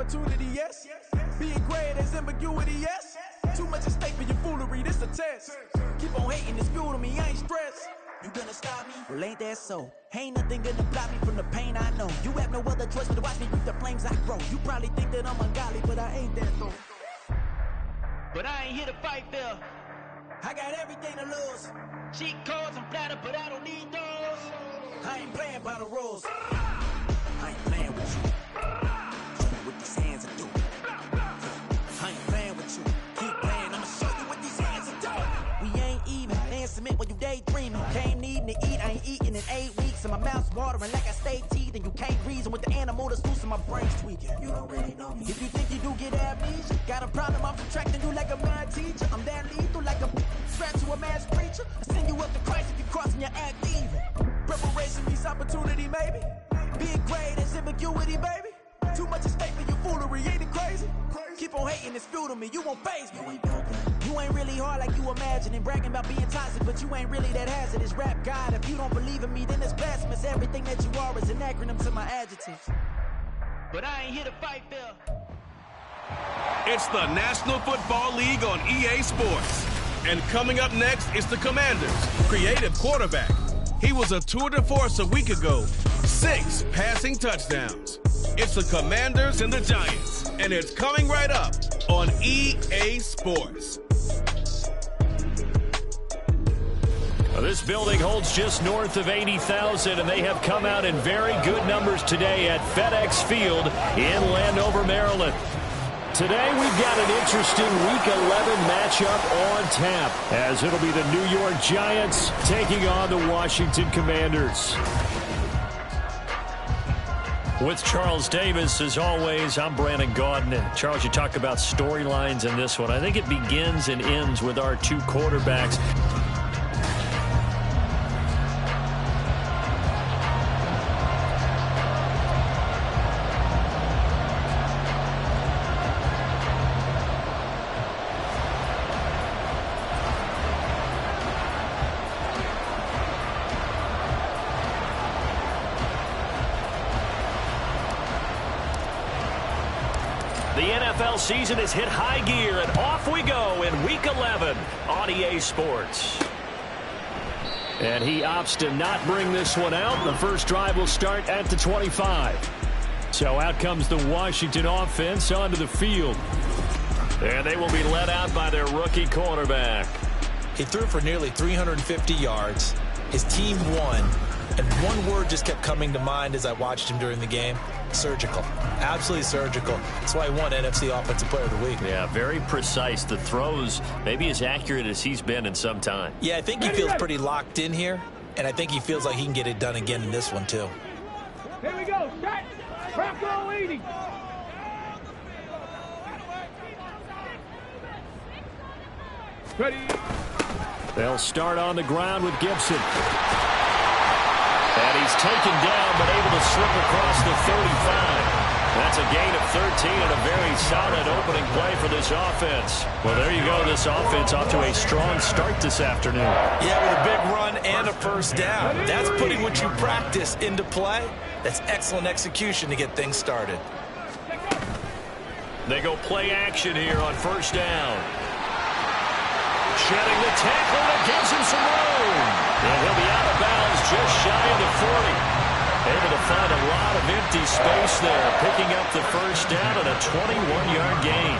opportunity, yes. Being great as ambiguity, yes. Too much at stake for your foolery, this a test. Keep on hating, it's fuel to me, I ain't stressed. You gonna stop me? Well, ain't that so? Ain't nothing gonna block me from the pain I know. You have no other choice but to watch me reap the flames I grow. You probably think that I'm ungodly, but I ain't that though. But I ain't here to fight fair. I got everything to lose. Cheat codes and flatter, but I don't need those. I ain't playing by the rules. I ain't playing with you. Show you what these hands are doing. I ain't playing with you. Keep playing, I'ma show you what these hands are doing. We ain't even. Laying cement when you daydreaming. Came needing to eat, I ain't eating in 8 weeks. And my mouth's watering like I stay teeth. And you can't reason with the animal that's loose and my brain's tweaking. You don't really know me. If you think you do get amnesia, got a problem, I'm subtracting you like a mad teacher. I'm that lethal like a threat to a mass preacher. I send you up to Christ if you crossing your act even. Preparation means opportunity, maybe. Being great is ambiguity, baby. Too much at stake for your foolery, ain't it crazy? Keep on hating, it's fuel to me, you won't faze me. You ain't really hard like you imagine and bragging about being toxic, but you ain't really that hazardous. Rap God, if you don't believe in me, then it's blasphemous. Everything that you are is an acronym to my adjectives. But I ain't here to fight fair. It's the National Football League on EA Sports. And coming up next is the Commanders' creative quarterback. He was a tour de force a week ago. 6 passing touchdowns. It's the Commanders and the Giants. And it's coming right up on EA Sports. Well, this building holds just north of 80,000, and they have come out in very good numbers today at FedEx Field in Landover, Maryland. Today, we've got an interesting Week 11 matchup on tap, as it'll be the New York Giants taking on the Washington Commanders. With Charles Davis, as always, I'm Brandon Gaudin. And Charles, you talk about storylines in this one. I think it begins and ends with our two quarterbacks. The NFL season has hit high gear, and off we go in Week 11 on EA Sports. And he opts to not bring this one out. The first drive will start at the 25. So out comes the Washington offense onto the field. And they will be led out by their rookie quarterback. He threw for nearly 350 yards. His team won. And one word just kept coming to mind as I watched him during the game. Surgical. Absolutely surgical. That's why he won NFC Offensive Player of the Week. Yeah, very precise. The throws maybe as accurate as he's been in some time. Yeah, I think he feels pretty locked in here. And I think he feels like he can get it done again in this one, too. Here we go. Start. Bronco 80. Ready. They'll start on the ground with Gibson. And he's taken down, but able to slip across the 35. That's a gain of 13 and a very solid opening play for this offense. Well, there you go. This offense off to a strong start this afternoon. Yeah, with a big run and a first down. That's putting what you practice into play. That's excellent execution to get things started. They go play action here on first down. Shedding the tackle that gives him some room. And he'll be out of bounds just shy of the 40. Able to find a lot of empty space there, picking up the first down and a 21-yard gain.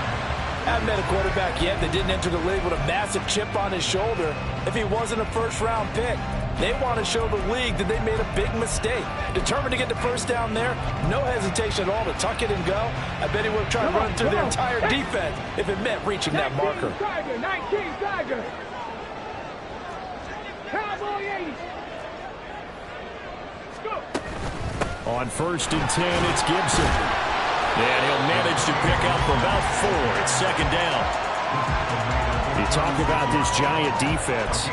I haven't met a quarterback yet that didn't enter the league with a massive chip on his shoulder if he wasn't a first-round pick. They want to show the league that they made a big mistake. Determined to get the first down there, no hesitation at all to tuck it and go. I bet he would have tried to run through the entire defense if it meant reaching that marker. 19 Tiger. Cowboy 80. On first and 10, it's Gibson. And he'll manage to pick up about 4. It's second down. You talk about this Giant defense.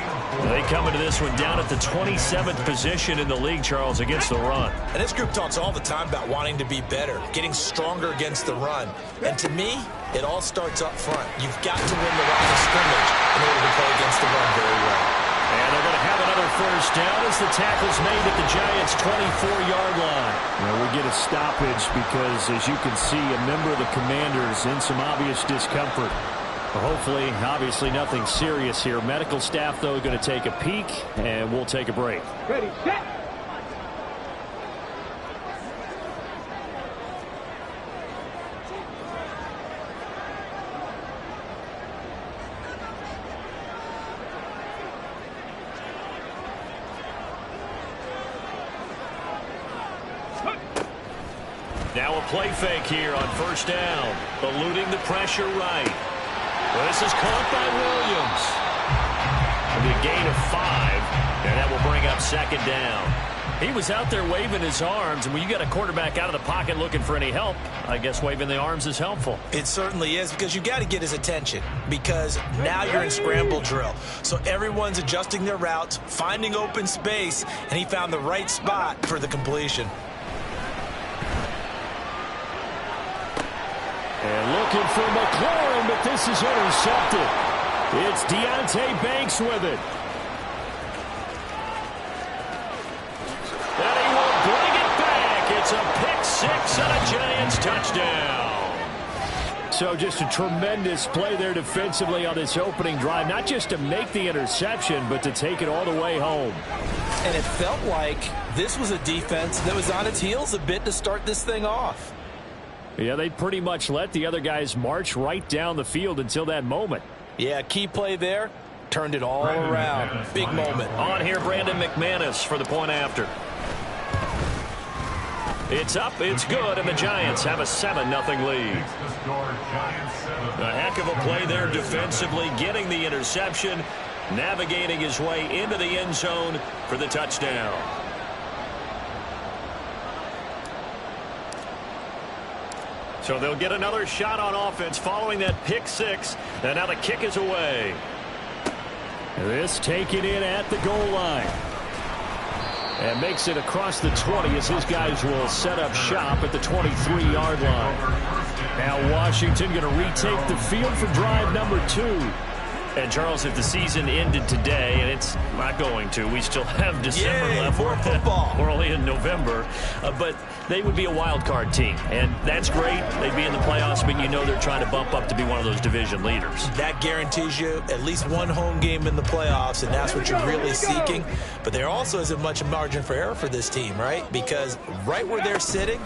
They come into this one down at the 27th position in the league, Charles, against the run. And this group talks all the time about wanting to be better, getting stronger against the run. And to me, it all starts up front. You've got to win the line of scrimmage in order to play against the run very well. And they're going to have another first down as the tackle's made at the Giants' 24-yard line. Well, we get a a stoppage because, as you can see, a member of the Commanders in some obvious discomfort. Hopefully, obviously nothing serious here. Medical staff, though, going to take a peek, and we'll take a break. Ready, set. Now a play fake here on first down. Eluding the pressure right. This is caught by Williams. It'll be a gain of 5, and that will bring up second down. He was out there waving his arms, and when you got a quarterback out of the pocket looking for any help, I guess waving the arms is helpful. It certainly is, because you got to get his attention, because now you're in scramble drill. So everyone's adjusting their routes, finding open space, and he found the right spot for the completion. And looking for McLaurin, but this is intercepted. It's Deonte Banks with it. And he will bring it back. It's a pick 6 and a Giants touchdown. So just a tremendous play there defensively on this opening drive. Not just to make the interception, but to take it all the way home. And it felt like this was a defense that was on its heels a bit to start this thing off. Yeah, they pretty much let the other guys march right down the field until that moment. Yeah, key play there. Turned it all around. Big moment. On here, Brandon McManus for the point after. It's up, it's good, and the Giants have a 7-0 lead. A heck of a play there defensively, getting the interception, navigating his way into the end zone for the touchdown. So they'll get another shot on offense following that pick 6, and now the kick is away. This taken in at the goal line. And makes it across the 20 as his guys will set up shop at the 23-yard line. Now Washington going to retake the field for drive number 2. And, Charles, if the season ended today, and it's not going to, we still have December left. More football. We're only in November. But they would be a wild card team, and that's great. They'd be in the playoffs, but you know they're trying to bump up to be one of those division leaders. That guarantees you at least one home game in the playoffs, and that's what you're really seeking. But there also isn't much margin for error for this team, right? Because right where they're sitting,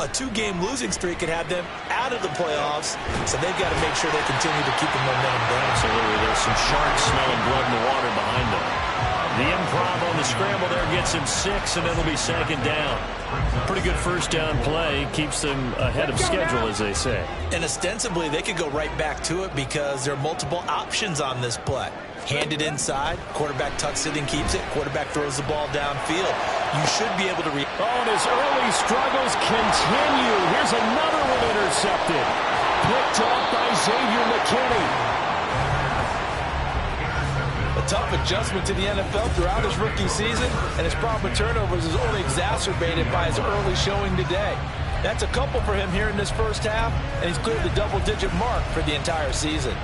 a 2-game losing streak could have them out of the playoffs, so they've got to make sure they continue to keep the momentum going. Absolutely. There's some sharks smelling blood in the water behind them. The improv on the scramble there gets him 6, and it'll be second down. Pretty good first down play. Keeps them ahead of schedule, as they say. And ostensibly, they could go right back to it because there are multiple options on this play. Hand it inside, quarterback tucks it and keeps it, quarterback throws the ball downfield. You should be able to and his early struggles continue. Here's another one intercepted. Picked off by Xavier McKinney. A tough adjustment to the NFL throughout his rookie season, and his problem with turnovers is only exacerbated by his early showing today. That's a couple for him here in this first half, and he's cleared the double-digit mark for the entire season.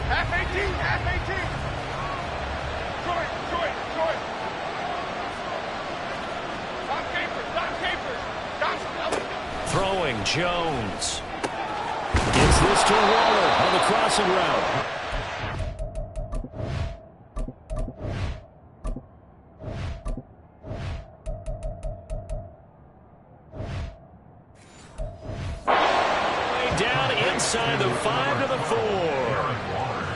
Half 18, half 18. Short. Dom Capers. Throwing Jones. Gets this to Waller on the crossing route. Down inside the 5 to the 4.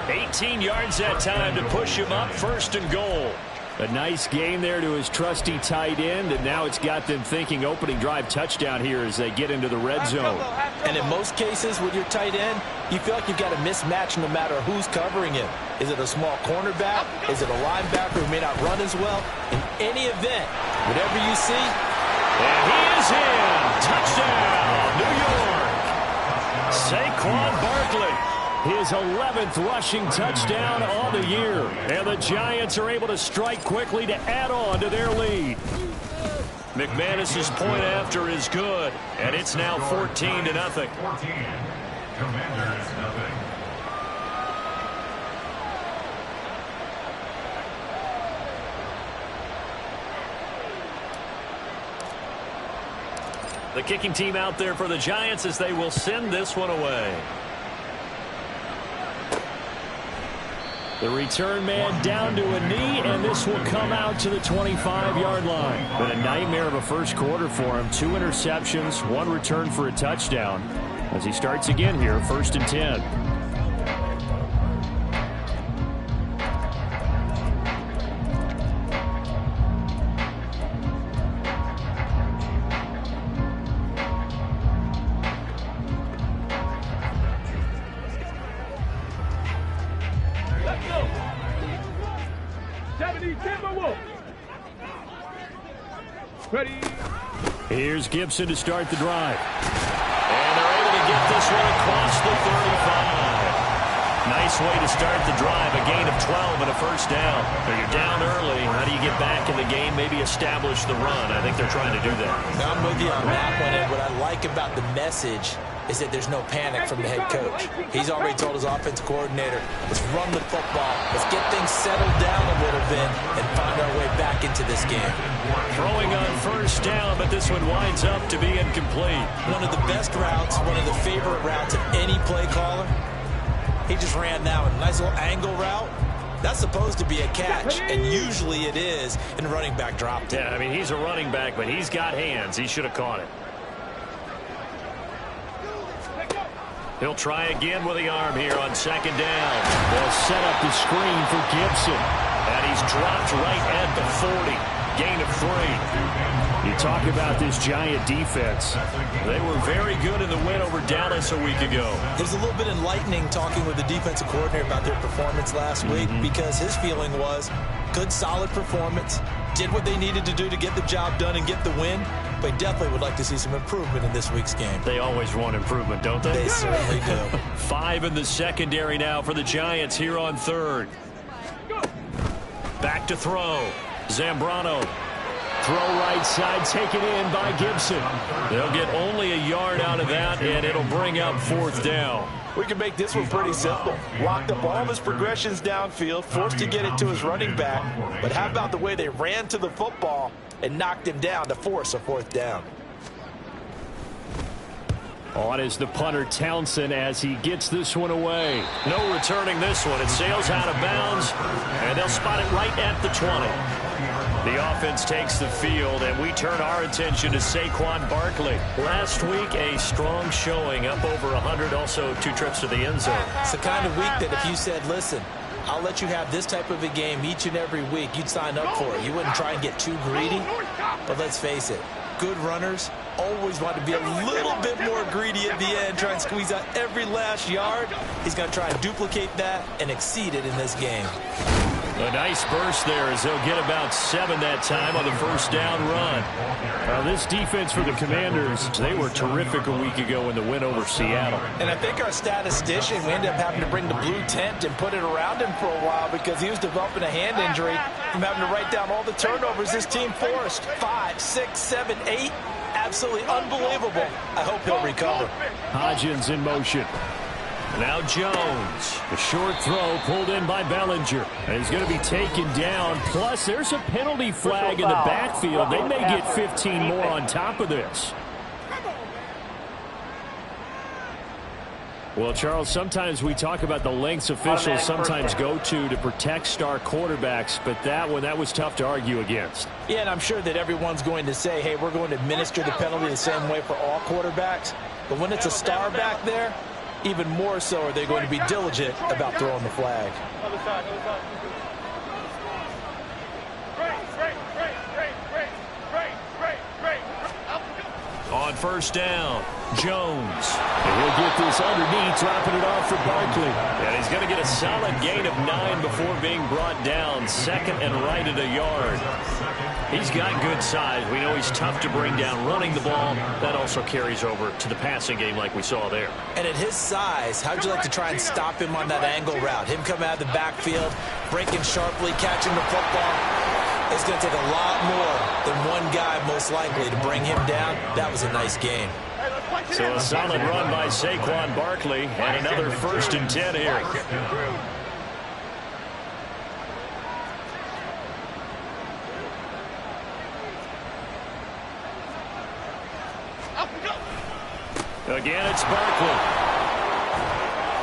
18 yards that time to push him up, 1st and goal. A nice gain there to his trusty tight end, and now it's got them thinking opening drive touchdown here as they get into the red zone. And in most cases with your tight end, you feel like you've got a mismatch no matter who's covering him. Is it a small cornerback? Is it a linebacker who may not run as well? In any event, whatever you see. And he is in. Touchdown, New York. Saquon Barkley. His 11th rushing touchdown on the year. And the Giants are able to strike quickly to add on to their lead. McManus's point after is good, and it's now 14-0. 14. Commanders nothing. The kicking team out there for the Giants as they will send this one away. The return man down to a knee, and this will come out to the 25-yard line. Been a nightmare of a first quarter for him. 2 interceptions, 1 return for a touchdown. As he starts again here, 1st and 10. Ready. Here's Gibson to start the drive. And they're able to get this one across the 35. Nice way to start the drive. A gain of 12 and a first down. So you're down early. How do you get back in the game? Maybe establish the run. I think they're trying to do that. I'm with you on that one. And what I like about the message is that there's no panic from the head coach. He's already told his offensive coordinator, let's run the football, let's get things settled down a little bit and find our way back into this game. Throwing on first down, but this one winds up to be incomplete. One of the best routes, one of the favorite routes of any play caller. He just ran that one. Nice little angle route. That's supposed to be a catch, and usually it is, and running back dropped it. Yeah, I mean, he's a running back, but he's got hands. He should have caught it. He'll try again with the arm here on 2nd down. They'll set up the screen for Gibson. And he's dropped right at the 40. Gain of 3. You talk about this Giant defense. They were very good in the win over Dallas a week ago. It was a little bit enlightening talking with the defensive coordinator about their performance last week because his feeling was good, solid performance. Did what they needed to do to get the job done and get the win. But definitely would like to see some improvement in this week's game. They always want improvement, don't they? They certainly do. 5 in the secondary now for the Giants here on 3rd. Back to throw. Zambrano. Throw right side, taken in by Gibson. They'll get only a yard out of that, and it'll bring up 4th down. We can make this one pretty simple. Locked up all of his progressions downfield, forced to get it to his running back. But how about the way they ran to the football and knocked him down to force a 4th down? On is the punter Townsend as he gets this one away. No returning this one. It sails out of bounds, and they'll spot it right at the 20. The offense takes the field, and we turn our attention to Saquon Barkley. Last week, a strong showing, up over 100, also 2 trips to the end zone. It's the kind of week that if you said, listen, I'll let you have this type of a game each and every week, you'd sign up for it. You wouldn't try and get too greedy. But let's face it, good runners always want to be a little bit more greedy at the end, try and squeeze out every last yard. He's going to try and duplicate that and exceed it in this game. A nice burst there as they'll get about 7 that time on the first down run. Now this defense for the Commanders, they were terrific a week ago in the win over Seattle. And I think our statistician, we ended up having to bring the blue tent and put it around him for a while because he was developing a hand injury from having to write down all the turnovers this team forced. 5, 6, 7, 8. Absolutely unbelievable. I hope he'll recover. Hodgins in motion. Now Jones. A short throw pulled in by Bellinger. And he's going to be taken down. Plus, there's a penalty flag in the backfield. They may get 15 more on top of this. Well, Charles, sometimes we talk about the lengths officials sometimes go to protect star quarterbacks, but that one, that was tough to argue against. Yeah, and I'm sure that everyone's going to say, hey, we're going to administer the penalty the same way for all quarterbacks. But when it's a star back there, even more so are they going to be diligent about throwing the flag. On first down, Jones. And he'll get this underneath, dropping it off for Barkley. And he's going to get a solid gain of 9 before being brought down. 2nd and right at a yard. He's got good size. We know he's tough to bring down running the ball. That also carries over to the passing game like we saw there. And at his size, how'd you like to try and stop him on that angle route? Him coming out of the backfield, breaking sharply, catching the football. It's going to take a lot more than one guy most likely to bring him down. That was a nice game. So a solid run by Saquon Barkley and another 1st and 10 here. Again, it's Barkley.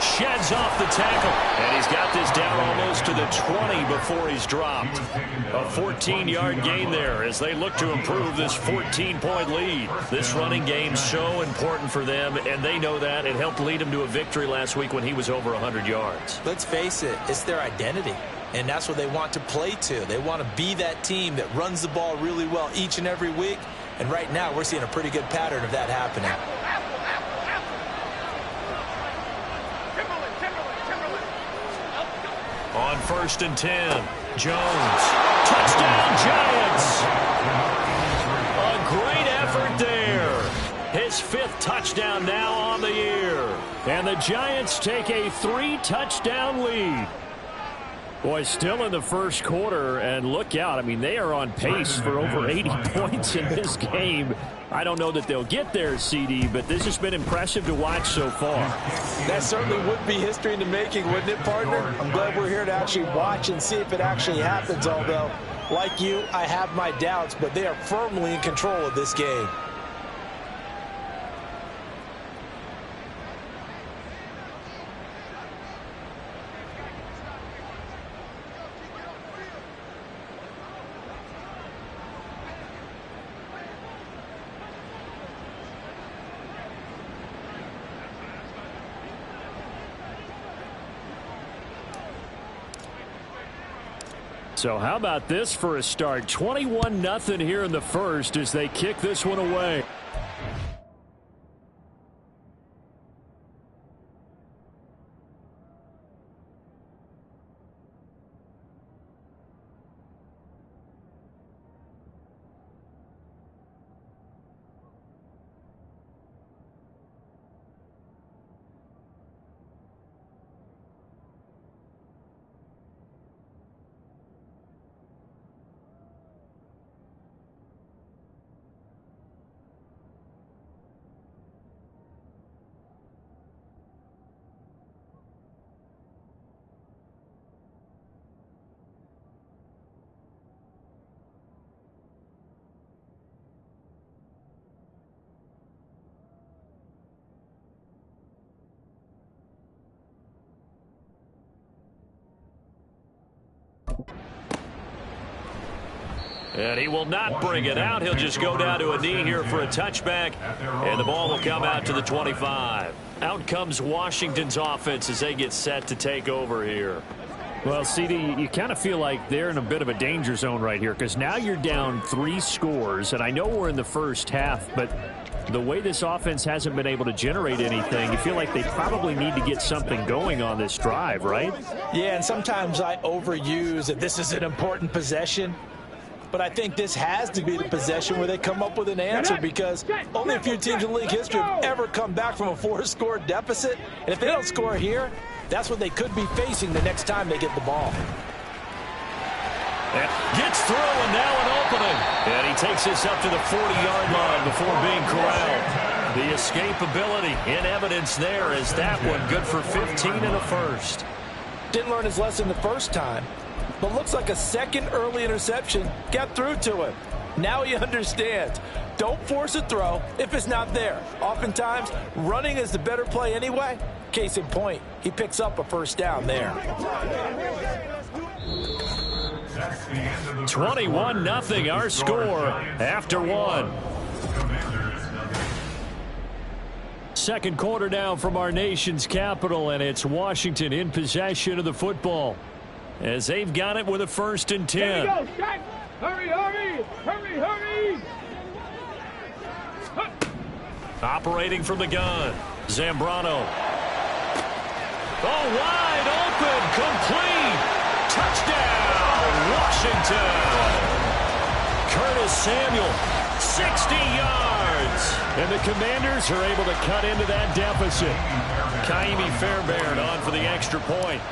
Sheds off the tackle. And he's got this down almost to the 20 before he's dropped. A 14-yard gain there as they look to improve this 14-point lead. This running game's so important for them, and they know that. It helped lead him to a victory last week when he was over 100 yards. Let's face it, it's their identity. And that's what they want to play to. They want to be that team that runs the ball really well each and every week. And right now, we're seeing a pretty good pattern of that happening. On 1st and 10, Jones. Touchdown, Giants. A great effort there. His 5th touchdown now on the year. And the Giants take a 3-touchdown lead. Boy, still in the first quarter, and look out. I mean, they are on pace for over 80 points in this game. I don't know that they'll get there, CD, but this has been impressive to watch so far. That certainly would be history in the making, wouldn't it, partner? I'm glad we're here to actually watch and see if it actually happens, although, like you, I have my doubts, but they are firmly in control of this game. So how about this for a start? 21-0 here in the first as they kick this one away. And he will not bring it out. He'll just go down to a knee here for a touchback. And the ball will come out to the 25. Out comes Washington's offense as they get set to take over here. Well, CD, you kind of feel like they're in a bit of a danger zone right here because now you're down 3 scores. And I know we're in the first half, but the way this offense hasn't been able to generate anything, you feel like they probably need to get something going on this drive, right? Yeah, and sometimes I overuse that this is an important possession. But I think this has to be the possession where they come up with an answer because only a few teams in league history have ever come back from a 4-score deficit. And if they don't score here, that's what they could be facing the next time they get the ball. Gets through and now an opening. And he takes this up to the 40-yard line before being corralled. The escapability in evidence there is that one good for 15 in the first. Didn't learn his lesson the first time. But looks like a second early interception got through to him. Now he understands. Don't force a throw if it's not there. Oftentimes, running is the better play anyway. Case in point, he picks up a first down there. 21-0 our score after 1. Second quarter now from our nation's capital, and it's Washington in possession of the football as they've got it with a 1st and 10. Here we go, Jack. Hurry, hurry, hurry, hurry. Operating from the gun, Zambrano. Oh, wide open, complete. Touchdown, Washington. Curtis Samuel, 60 yards. And the Commanders are able to cut into that deficit. Kaimi Fairbairn on for the extra point.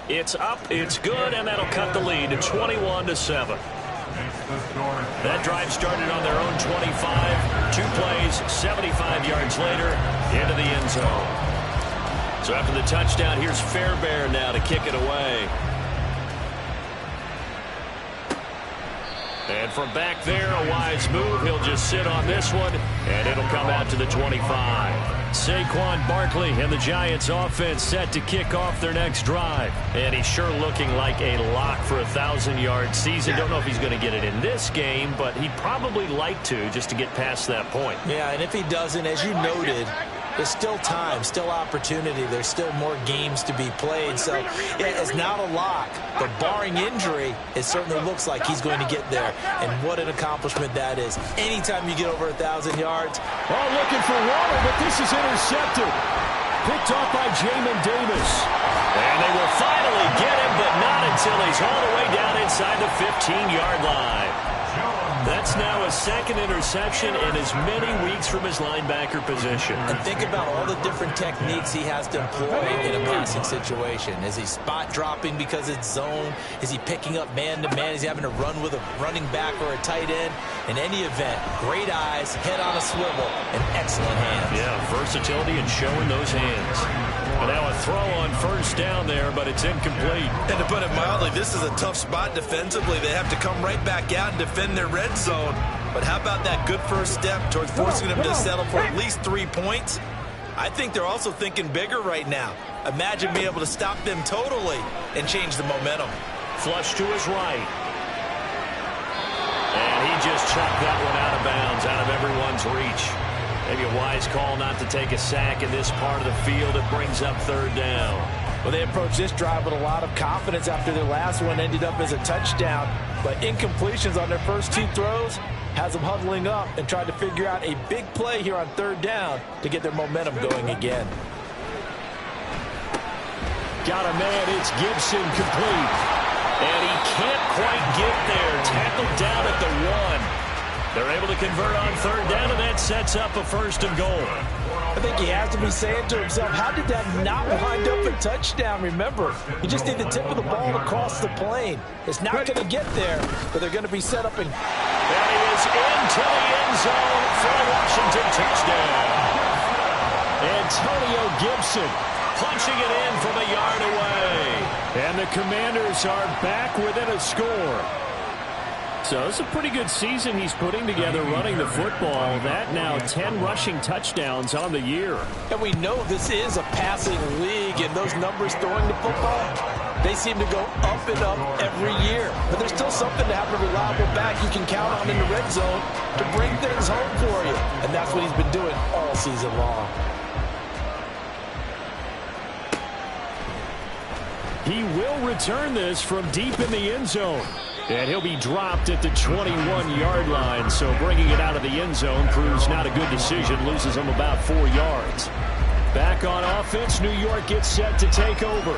It's up, it's good, and that'll cut the lead to 21-7. That drive started on their own 25. 2 plays, 75 yards later, into the end zone. So after the touchdown, here's Fairbairn now to kick it away. And from back there, a wise move. He'll just sit on this one, and it'll come out to the 25. Saquon Barkley and the Giants offense set to kick off their next drive. And he's sure looking like a lock for a 1,000-yard season. Don't know if he's going to get it in this game, but he'd probably like to just to get past that point. Yeah, and if he doesn't, as you noted, there's still time, still opportunity. There's still more games to be played. So, yeah, it's not a lock. But barring injury, it certainly looks like he's going to get there. And what an accomplishment that is. Anytime you get over 1,000 yards. Oh, looking for Waller, but this is intercepted. Picked off by Jamin Davis. And they will finally get him, but not until he's all the way down inside the 15-yard line. That's now a second interception in as many weeks from his linebacker position. And think about all the different techniques he has to employ in a passing situation. Is he spot dropping because it's zone? Is he picking up man-to-man? Is he having to run with a running back or a tight end? In any event, great eyes, head on a swivel, and excellent hands. Yeah, versatility and showing those hands. And now a throw on first down there, but it's incomplete. And to put it mildly, this is a tough spot defensively. They have to come right back out and defend their red zone. But how about that good first step towards forcing them to settle for at least 3 points? I think they're also thinking bigger right now. Imagine being able to stop them totally and change the momentum. Flush to his right. And he just chucked that one out of bounds, out of everyone's reach. Maybe a wise call not to take a sack in this part of the field. It brings up third down. Well, they approached this drive with a lot of confidence after their last one ended up as a touchdown. But incompletions on their first 2 throws has them huddling up and trying to figure out a big play here on third down to get their momentum going again. Got a man, it's Gibson, complete. And he can't quite get there. Tackled down at the 1. They're able to convert on third down, and that sets up a first and goal. I think he has to be saying to himself, how did that not wind up a touchdown? Remember, you just need the tip of the ball across the plane. It's not going to get there, but they're going to be set up. And he is into the end zone for a Washington touchdown. Antonio Gibson punching it in from a yard away. And the Commanders are back within a score. So it's a pretty good season he's putting together running the football. That now 10 rushing touchdowns on the year. And we know this is a passing league, and those numbers throwing the football, they seem to go up and up every year. But there's still something to have a reliable back you can count on in the red zone to bring things home for you. And that's what he's been doing all season long. He will return this from deep in the end zone. And he'll be dropped at the 21-yard line. So bringing it out of the end zone proves not a good decision. Loses him about 4 yards. Back on offense, New York gets set to take over.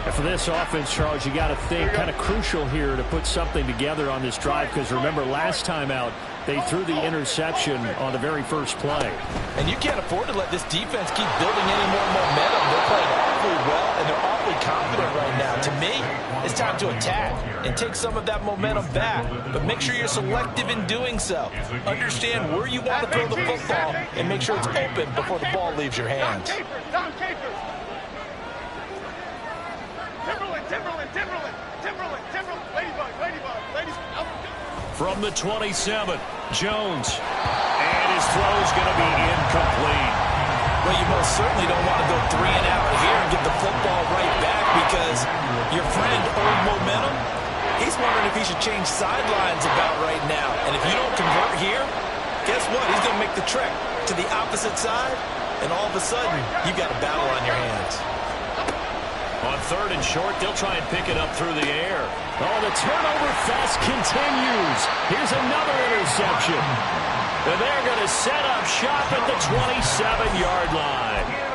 And for this offense, Charles, you got to think kind of crucial here to put something together on this drive. Because remember, last time out, they threw the interception on the very first play. And you can't afford to let this defense keep building any more momentum. They're playing awfully well, and they're awfully confident right now. To me, it's time to attack and take some of that momentum back. But make sure you're selective in doing so. Understand where you want to throw the football and make sure it's open before the ball leaves your hands. From the 27, Jones. And his throw is going to be incomplete. Well, you most certainly don't want to go 3 and out here and get the football right back because your friend earned momentum. He's wondering if he should change sidelines about right now. And if you don't convert here, guess what? He's going to make the trek to the opposite side, and all of a sudden, you've got a battle on your hands. On third and short, they'll try and pick it up through the air. Oh, the turnover fest continues. Here's another interception. And they're going to set up shop at the 27-yard line.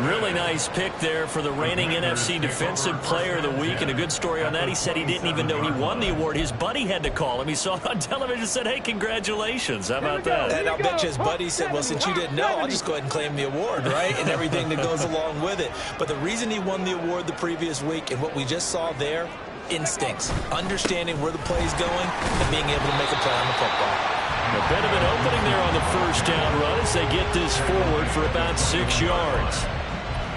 Really nice pick there for the reigning NFC Defensive Player of the Week. And a good story on that. He said he didn't even know he won the award. His buddy had to call him. He saw it on television and said, hey, congratulations. How about that? And I'll bet you his buddy said, well, since you didn't know, I'll just go ahead and claim the award, right? And everything that goes along with it. But the reason he won the award the previous week and what we just saw there, instincts, understanding where the play is going and being able to make a play on the football. A bit of an opening there on the first down run as they get this forward for about 6 yards.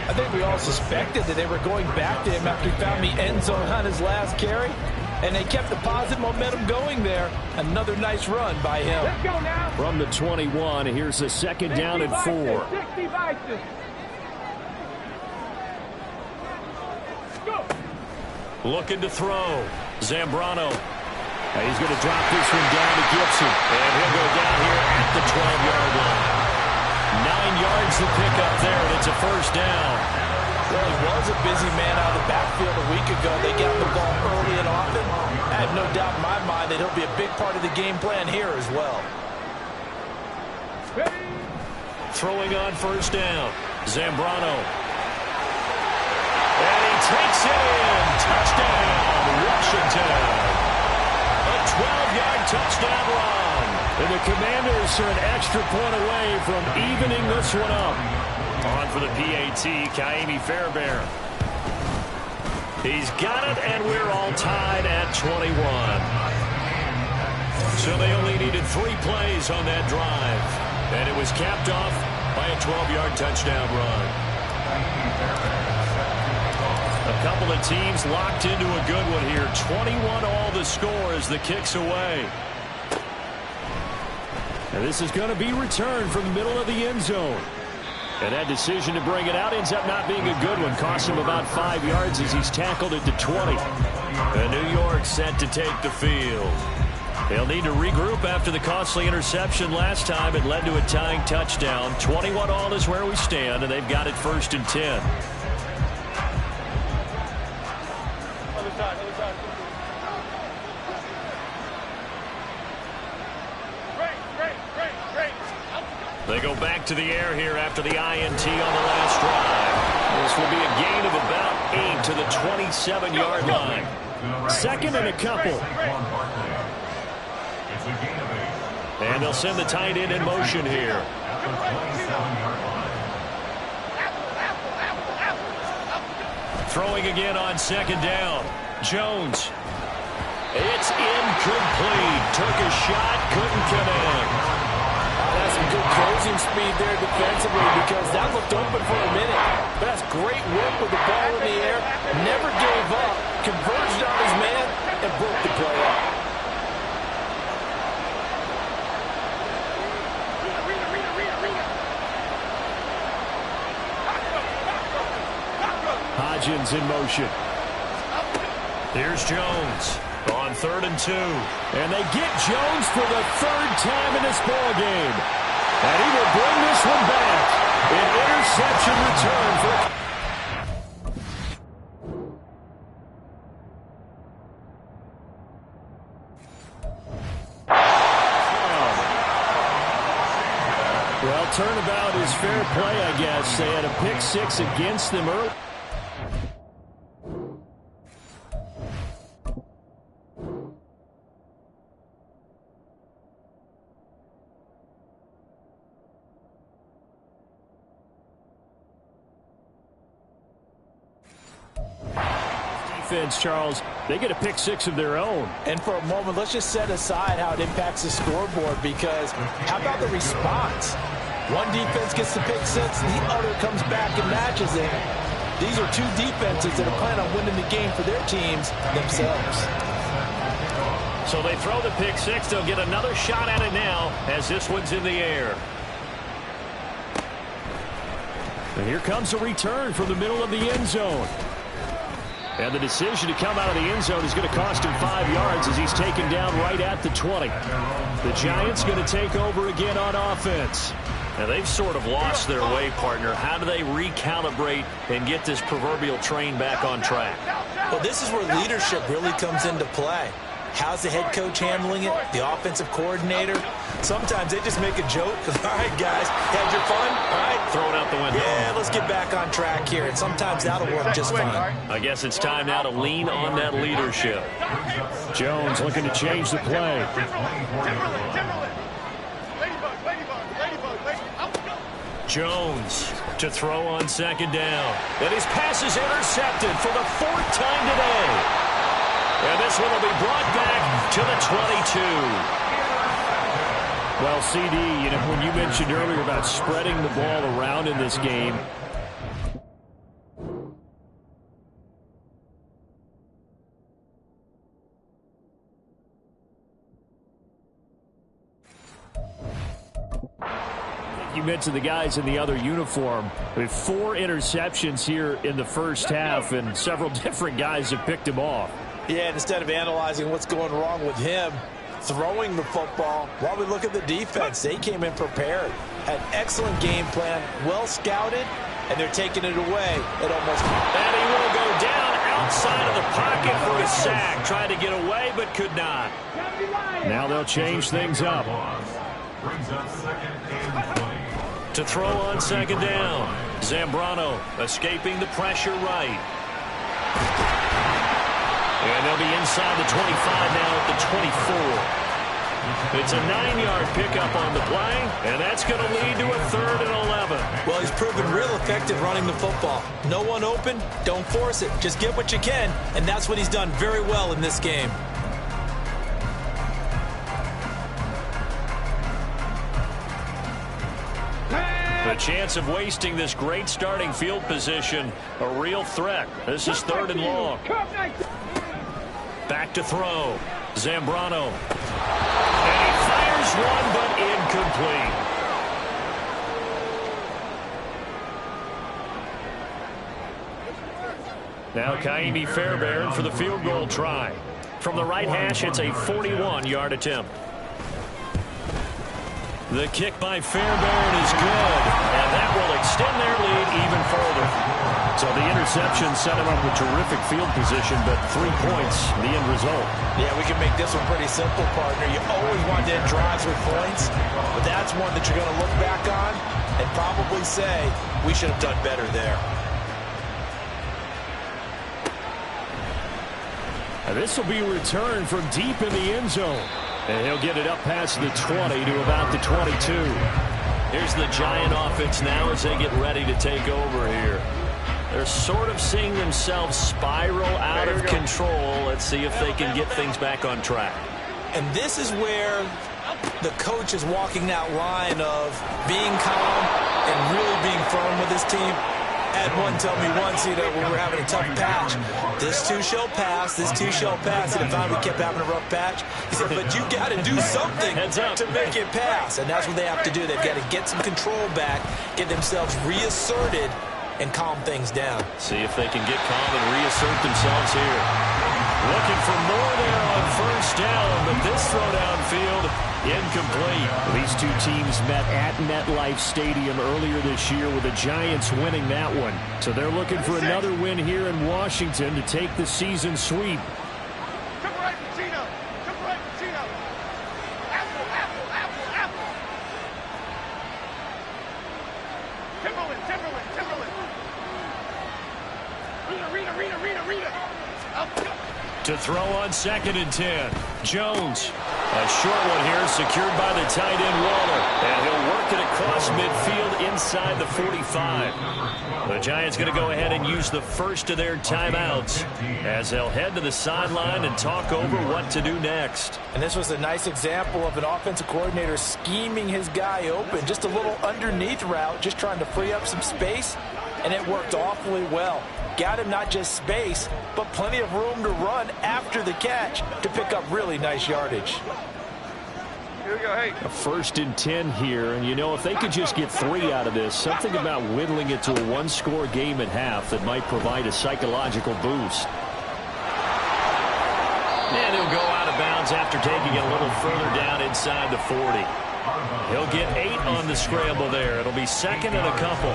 I think we all suspected that they were going back to him after he found the end zone on his last carry. and they kept the positive momentum going there. Another nice run by him. Let's go now. From the 21, here's a second down and 4. 60 vices. Go. Looking to throw. Zambrano. He's going to drop this one down to Gibson. And he'll go down here at the 12-yard line. 9 yards to pick up there, and it's a first down. Well, he was a busy man out of the backfield a week ago. They got the ball early and often. I have no doubt in my mind that he'll be a big part of the game plan here as well. Ready. Throwing on first down. Zambrano. And he takes it in. Touchdown, Washington. A 12-yard touchdown run. And the Commanders are an extra point away from evening this one up. On for the PAT, Kaimi Fairbairn. He's got it, and we're all tied at 21. So they only needed 3 plays on that drive. And it was capped off by a 12-yard touchdown run. A couple of teams locked into a good one here. 21 all the score as the kick's away. And this is going to be returned from the middle of the end zone. And that decision to bring it out ends up not being a good one. Costs him about 5 yards as he's tackled it to 20. And New York set to take the field. They'll need to regroup after the costly interception last time. It led to a tying touchdown. 21 all is where we stand, and they've got it 1st and 10. They go back to the air here after the INT on the last drive. This will be a gain of about 8 to the 27-yard line. 2nd and a couple. And they'll send the tight end in motion here. Throwing again on 2nd down. Jones. It's incomplete. Took a shot, couldn't connect. That's some good closing speed there defensively because that looked open for a minute. But that's great work with the ball in the air. Never gave up. Converged on his man and broke the play up. Hodgins in motion. Here's Jones on 3rd and 2. And they get Jones for the 3rd time in this ball game. And he will bring this one back. An interception return for... Well, turnabout is fair play, I guess. They had a pick 6 against them early. Charles, they get a pick 6 of their own. And for a moment, let's just set aside how it impacts the scoreboard because how about the response? One defense gets the pick 6, the other comes back and matches it. These are 2 defenses that are planning on winning the game for their teams themselves. So they throw the pick 6. They'll get another shot at it now as this one's in the air. And here comes a return from the middle of the end zone. And the decision to come out of the end zone is going to cost him 5 yards as he's taken down right at the 20. The Giants going to take over again on offense. Now, they've sort of lost their way, partner. How do they recalibrate and get this proverbial train back on track? Well, this is where leadership really comes into play. How's the head coach handling it? The offensive coordinator? Sometimes they just make a joke. All right, guys, had your fun? All right. Throw it out the window. Yeah, let's get back on track here. And sometimes that'll work just fine. I guess it's time now to lean on that leadership. Jones looking to change the play. Jones to throw on 2nd down. And his pass is intercepted for the 4th time today. And this one will be brought back to the 22. Well, CD, when you mentioned earlier about spreading the ball around in this game, You mentioned the guys in the other uniform. With 4 interceptions here in the first half, and several different guys have picked him off. Yeah, and instead of analyzing what's going wrong with him throwing the football, while we look at the defense, they came in prepared. Had excellent game plan, well scouted, and they're taking it away at almost. And he will go down outside of the pocket for a sack. Tried to get away, but could not. Now they'll change things up. To throw on second down. Zambrano escaping the pressure right. And they'll be inside the 25 now at the 24. It's a 9-yard pickup on the play, and that's going to lead to a 3rd and 11. Well, he's proven real effective running the football. No one open, don't force it. Just get what you can, and that's what he's done very well in this game. The chance of wasting this great starting field position, a real threat. This is 3rd and long. Back to throw. Zambrano. And he fires one, but incomplete. Now Kaimi Fairbairn for the field goal try. From the right hash, it's a 41-yard attempt. The kick by Fairbairn is good, and that will extend their lead even further. So the interception set him up with terrific field position, but 3 points, the end result. Yeah, we can make this one pretty simple, partner. You always want to end drives with points, but that's one that you're going to look back on and probably say, we should have done better there. And this will be returned from deep in the end zone. And he'll get it up past the 20 to about the 22. Here's the Giant offense now as they get ready to take over here. They're sort of seeing themselves spiral out of control. Let's see if they can get things back on track. And this is where the coach is walking that line of being calm and really being firm with his team. Had one tell me once, when we were having a tough patch, this too shall pass, this too shall pass. And if we kept having a rough patch, he said, but you got to do something to make it pass. And that's what they have to do. They've got to get some control back, get themselves reasserted, and calm things down. See if they can get calm and reassert themselves here. Looking for more there on first down, but this throw downfield, incomplete. These two teams met at MetLife Stadium earlier this year with the Giants winning that one. So they're looking for another win here in Washington to take the season sweep. Come right, Pacino. Come right, Pacino. Apple, apple, apple, apple. Timberland, Timberland, Timberland. Rita. Up, go. To throw on 2nd and 10. Jones. A short one here secured by the tight end Waller. And he'll work it across midfield inside the 45. The Giants going to go ahead and use the first of their timeouts as they'll head to the sideline and talk over what to do next. And this was a nice example of an offensive coordinator scheming his guy open. Just a little underneath route, just trying to free up some space. And it worked awfully well. Got him not just space, but plenty of room to run after the catch to pick up really nice yardage. Here we go, hey. A 1st and 10 here, and if they could just get 3 out of this, something about whittling it to a 1-score game at half that might provide a psychological boost. And he'll go out of bounds after taking it a little further down inside the 40. He'll get 8 on the scramble there. It'll be 2nd and a couple.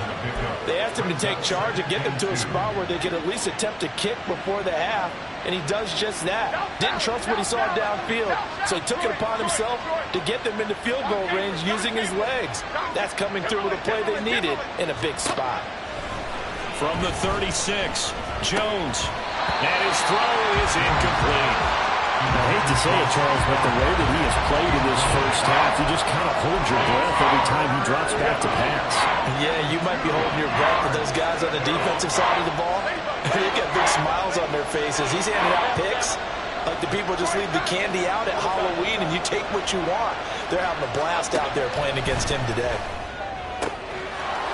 They asked him to take charge and get them to a spot where they could at least attempt a kick before the half, and he does just that. Didn't trust what he saw downfield, so he took it upon himself to get them into field goal range using his legs. That's coming through with a play they needed in a big spot. From the 36, Jones. And his throw is incomplete. I hate to say it, Charles, but the way that he has played in this first half, you just kind of hold your breath every time he drops back to pass. Yeah, you might be holding your breath, but those guys on the defensive side of the ball, they got big smiles on their faces. He's handing out picks like the people just leave the candy out at Halloween and you take what you want. They're having a blast out there playing against him today.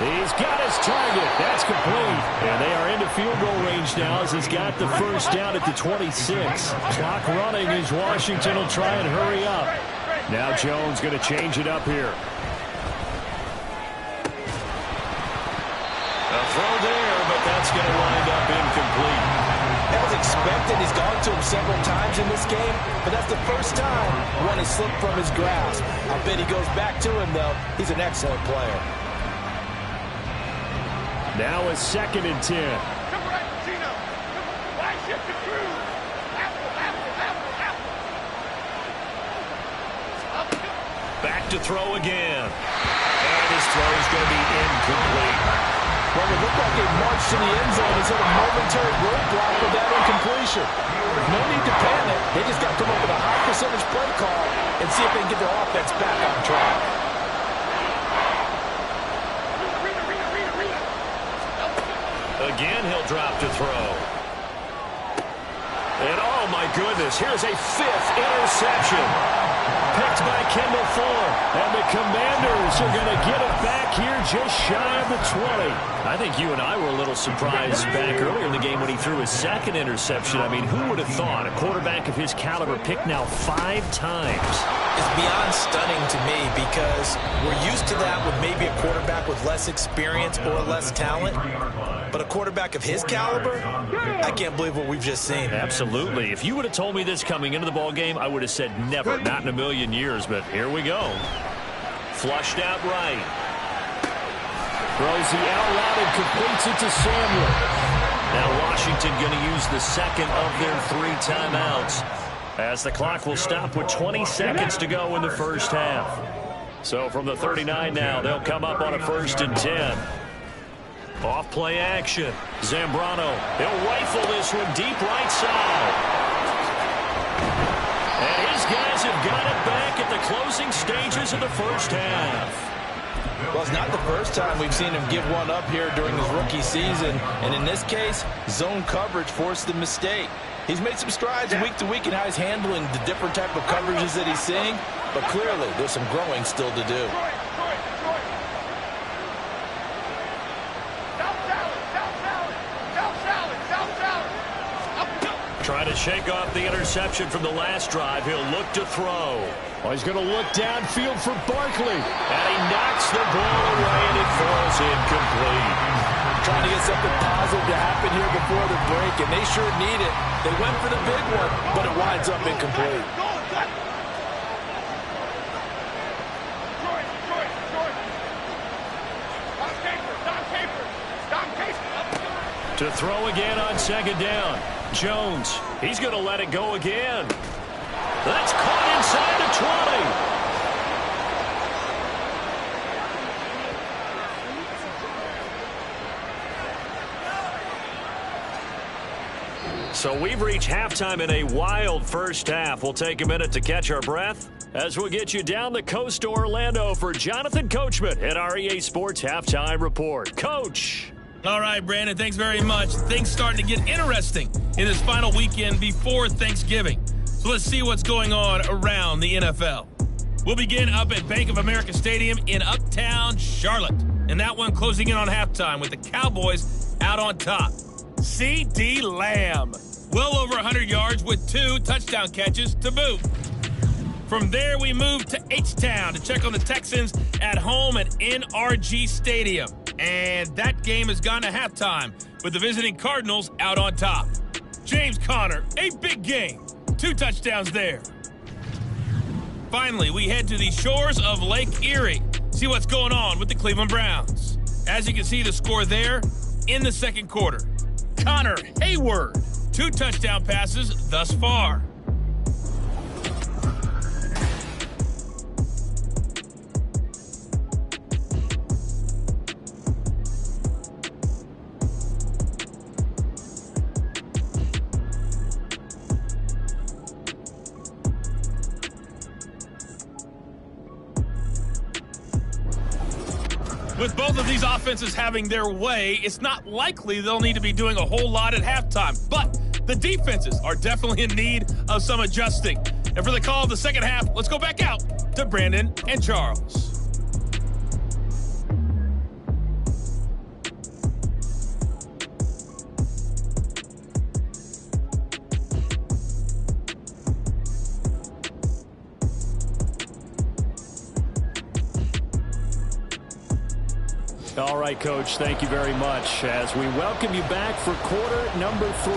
He's got his target. That's complete. And they are into field goal range now as he's got the first down at the 26. Clock running as Washington will try and hurry up. Now Jones going to change it up here. said he's gone to him several times in this game, but that's the first time one has slipped from his grasp. I bet he goes back to him, though. He's an excellent player. Now a 2nd and 10. Come right, Gino. Wide shift to Cruz. Apple. Back to throw again. And his throw is going to be incomplete. Well, it looked like he marched to the end zone. He's hit a momentary roadblock with that incompletion. There's no need to panic. They just got to come up with a high percentage play call and see if they can get their offense back on track. Again, he'll drop to throw. And oh my goodness, here's a 5th interception. Picked by Kendall Fuller. And the Commanders are going to get it back here just shy of the 20. I think you and I were a little surprised back earlier in the game when he threw his 2nd interception. I mean, who would have thought a quarterback of his caliber picked now 5 times? It's beyond stunning to me because we're used to that with maybe a quarterback with less experience or less talent. But a quarterback of his caliber, I can't believe what we've just seen. Absolutely. If you would have told me this coming into the ballgame, I would have said never, not in a million years. But here we go. Flushed out right. Throws the out route and completes it to Samuel. Now Washington going to use the 2nd of their 3 timeouts, as the clock will stop with 20 seconds to go in the first half. So from the 39 now, they'll come up on a 1st and 10. Off play action. Zambrano. He'll rifle this one deep right side. And his guys have got it back at the closing stages of the first half. Well, it's not the first time we've seen him give one up here during his rookie season. And in this case, zone coverage forced the mistake. He's made some strides week to week in how he's handling the different type of coverages that he's seeing. But clearly, there's some growing still to do. Trying to shake off the interception from the last drive. He'll look to throw. Oh, he's going to look downfield for Barkley. And he knocks the ball away, and it falls incomplete. Trying to get something positive to happen here before the break, and they sure need it. They went for the big one, but it winds up incomplete. To throw again on 2nd down. Jones, he's going to let it go again. That's caught inside the 20. So we've reached halftime in a wild first half. We'll take a minute to catch our breath as we'll get you down the coast to Orlando for Jonathan Coachman at our EA Sports Halftime Report. Coach. All right, Brandon, thanks very much. Things starting to get interesting in this final weekend before Thanksgiving. So let's see what's going on around the NFL. We'll begin up at Bank of America Stadium in Uptown Charlotte. And that one closing in on halftime with the Cowboys out on top. C.D. Lamb, well over 100 yards with 2 touchdown catches to boot. From there, we move to H-Town to check on the Texans at home at NRG Stadium. And that game has gone to halftime with the visiting Cardinals out on top. James Conner, a big game. 2 touchdowns there. Finally, we head to the shores of Lake Erie. See what's going on with the Cleveland Browns. As you can see the score there in the second quarter. Connor Hayward, 2 touchdown passes thus far. With both of these offenses having their way, it's not likely they'll need to be doing a whole lot at halftime. But the defenses are definitely in need of some adjusting. And for the call of the second half, let's go back out to Brandon and Charles. All right, Coach, thank you very much as we welcome you back for quarter number 3.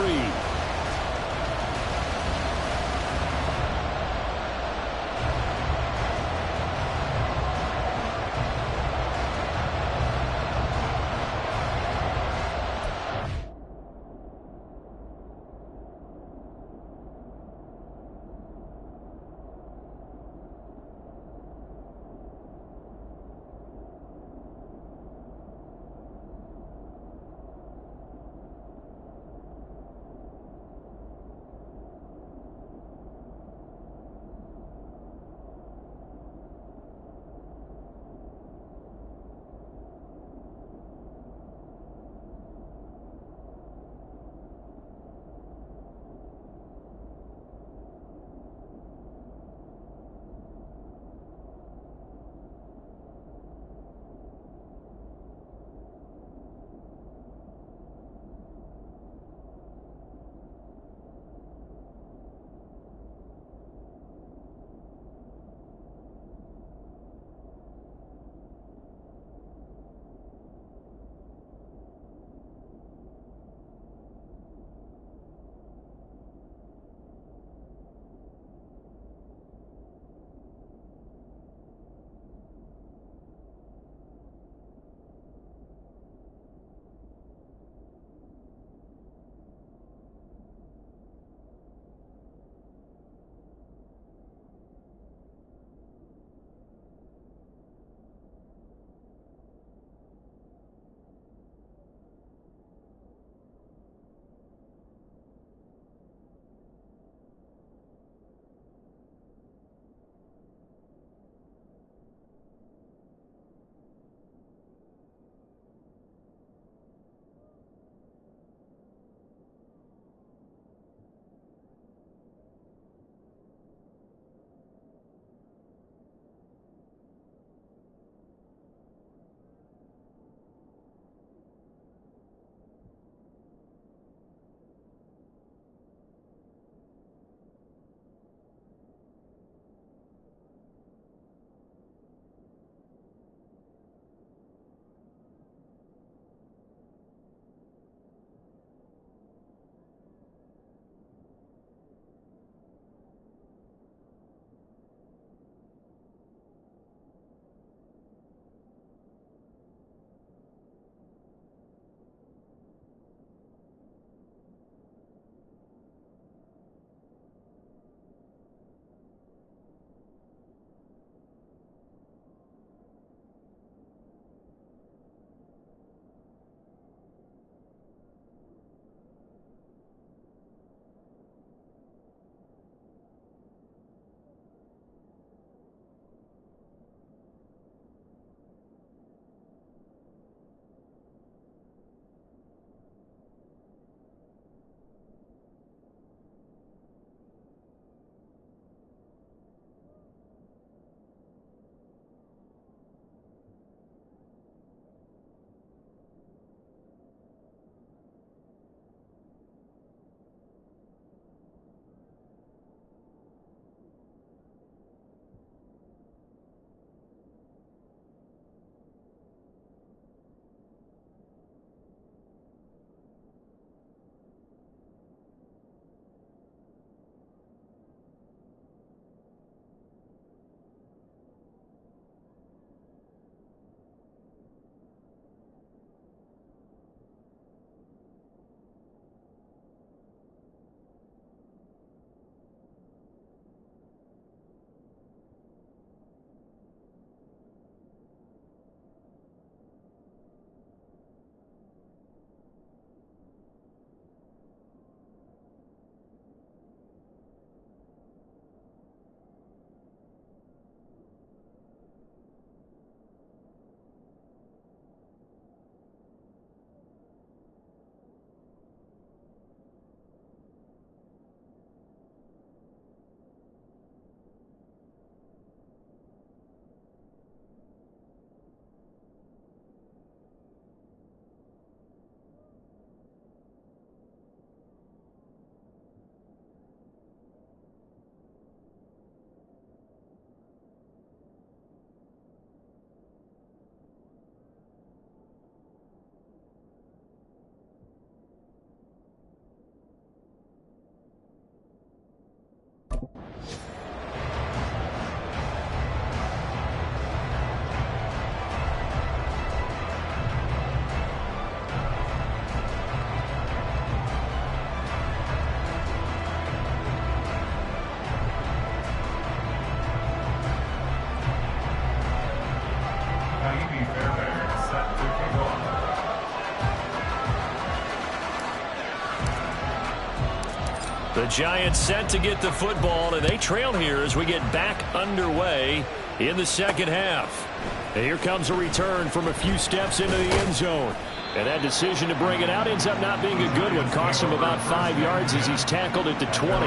The Giants set to get the football, and they trail here as we get back underway in the second half. And here comes a return from a few steps into the end zone. And that decision to bring it out ends up not being a good one. Costs him about 5 yards as he's tackled at the 20.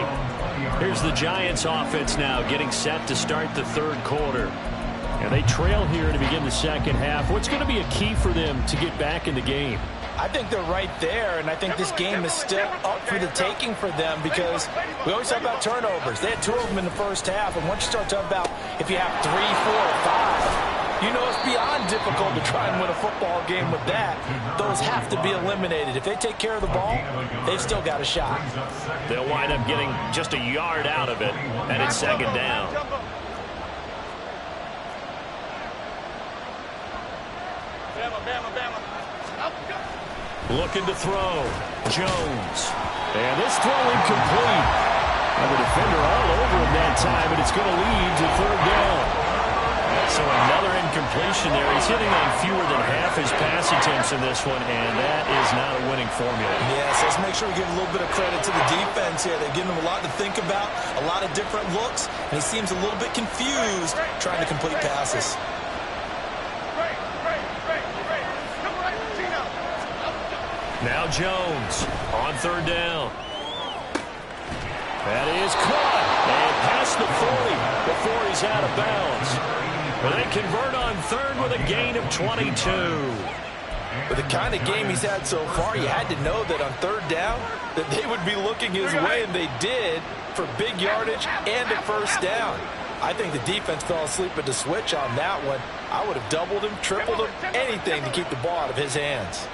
Here's the Giants offense now getting set to start the third quarter. And they trail here to begin the second half. What's going to be a key for them to get back in the game? I think they're right there, and I think this game is still up for the taking for them because we always talk about turnovers. They had 2 of them in the first half, and once you start talking about if you have 3, 4, or 5, you know it's beyond difficult to try and win a football game with that. Those have to be eliminated. If they take care of the ball, they've still got a shot. They'll wind up getting just a yard out of it, and it's second down. Looking to throw. Jones. And this throw incomplete. And the defender all over him that time, and it's going to lead to third down. So another incompletion there. He's hitting on fewer than half his pass attempts in this one, and that is not a winning formula. Yes, let's make sure we give a little bit of credit to the defense here. They're giving him a lot to think about, a lot of different looks, and he seems a little bit confused trying to complete passes. Now Jones on third down. That is caught. And past the 40 before he's out of bounds. But they convert on third with a gain of 22. With the kind of game he's had so far, you had to know that on third down that they would be looking his way, and they did, for big yardage and a first down. I think the defense fell asleep at the switch on that one. I would have doubled him, tripled him, anything to keep the ball out of his hands.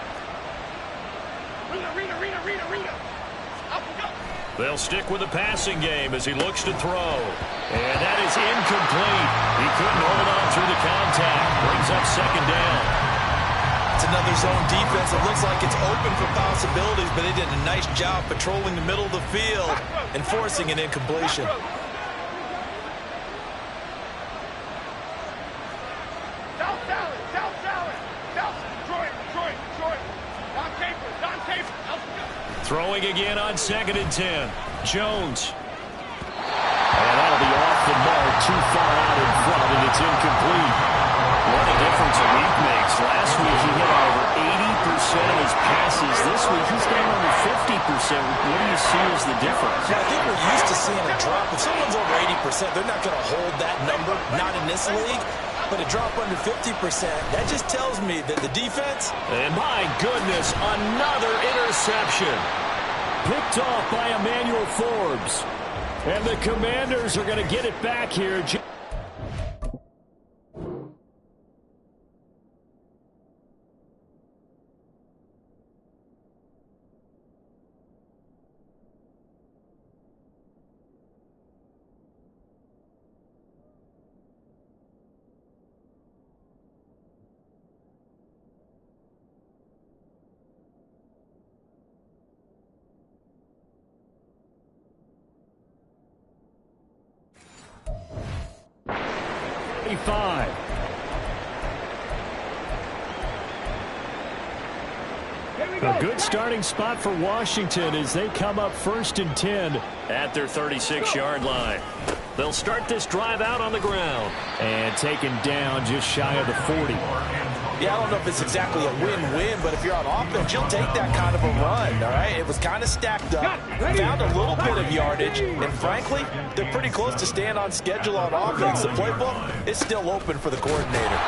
They'll stick with the passing game as he looks to throw. And that is incomplete. He couldn't hold on through the contact. Brings up second down. It's another zone defense. It looks like it's open for possibilities, but they did a nice job patrolling the middle of the field and forcing an incompletion. Throwing again on 2nd and 10. Jones. And that'll be off the mark, too far out in front, and it's incomplete. What a difference a week makes. Last week he hit over 80% of his passes. This week he's down over 50%. What do you see as the difference? Yeah, I think we're used to seeing a drop. If someone's over 80%, they're not going to hold that number, not in this league. But a drop under 50%, that just tells me that the defense... And my goodness, another interception. Picked off by Emmanuel Forbes. And the Commanders are going to get it back here. A good starting spot for Washington as they come up 1st and 10 at their 36-yard line. They'll start this drive out on the ground and taken down just shy of the 40. Yeah, I don't know if it's exactly a win-win, but if you're on offense, you'll take that kind of a run, all right? It was kind of stacked up, found a little bit of yardage, and frankly, they're pretty close to staying on schedule on offense. The playbook is still open for the coordinator.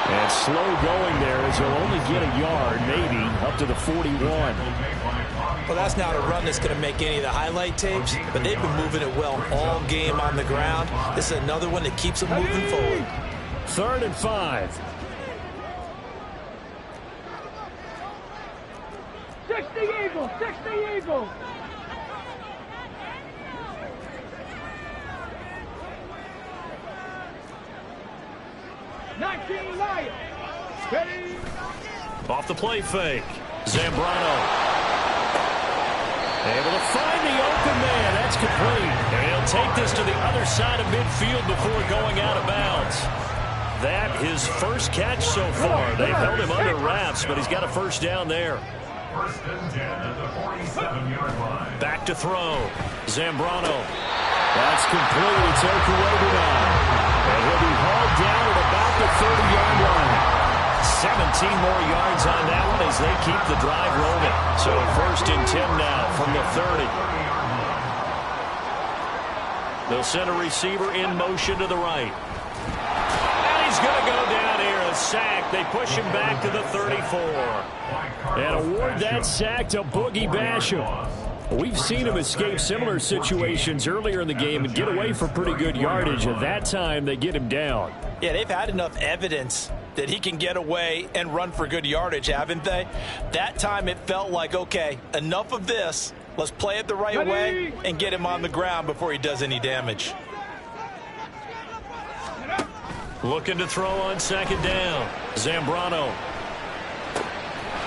And slow going there as he'll only get a yard, maybe, up to the 41. Well, that's not a run that's going to make any of the highlight tapes, but they've been moving it well all game on the ground. This is another one that keeps them moving forward. 3rd and 5. 60 Eagles! 60 Eagles! 19 Lions. Steady. Off the play fake. Zambrano. Able to find the open man. That's complete. And he'll take this to the other side of midfield before going out of bounds. That his first catch so far. They've held him under wraps, but he's got a first down there. First and 10 at the 47-yard line. Back to throw. Zambrano. That's complete. It's Wk11 now. And he'll be hauled down at about the 30-yard line. 17 more yards on that one as they keep the drive rolling. So first and 10 now from the 30. They'll send a receiver in motion to the right. And he's going to go down here. A sack. They push him back to the 34. And award that sack to Boogie Basham. We've seen him escape similar situations earlier in the game and get away for pretty good yardage. At that time, they get him down. Yeah, they've had enough evidence that he can get away and run for good yardage, haven't they? That time it felt like, okay, enough of this. Let's play it the right way and get him on the ground before he does any damage. Looking to throw on second down. Zambrano.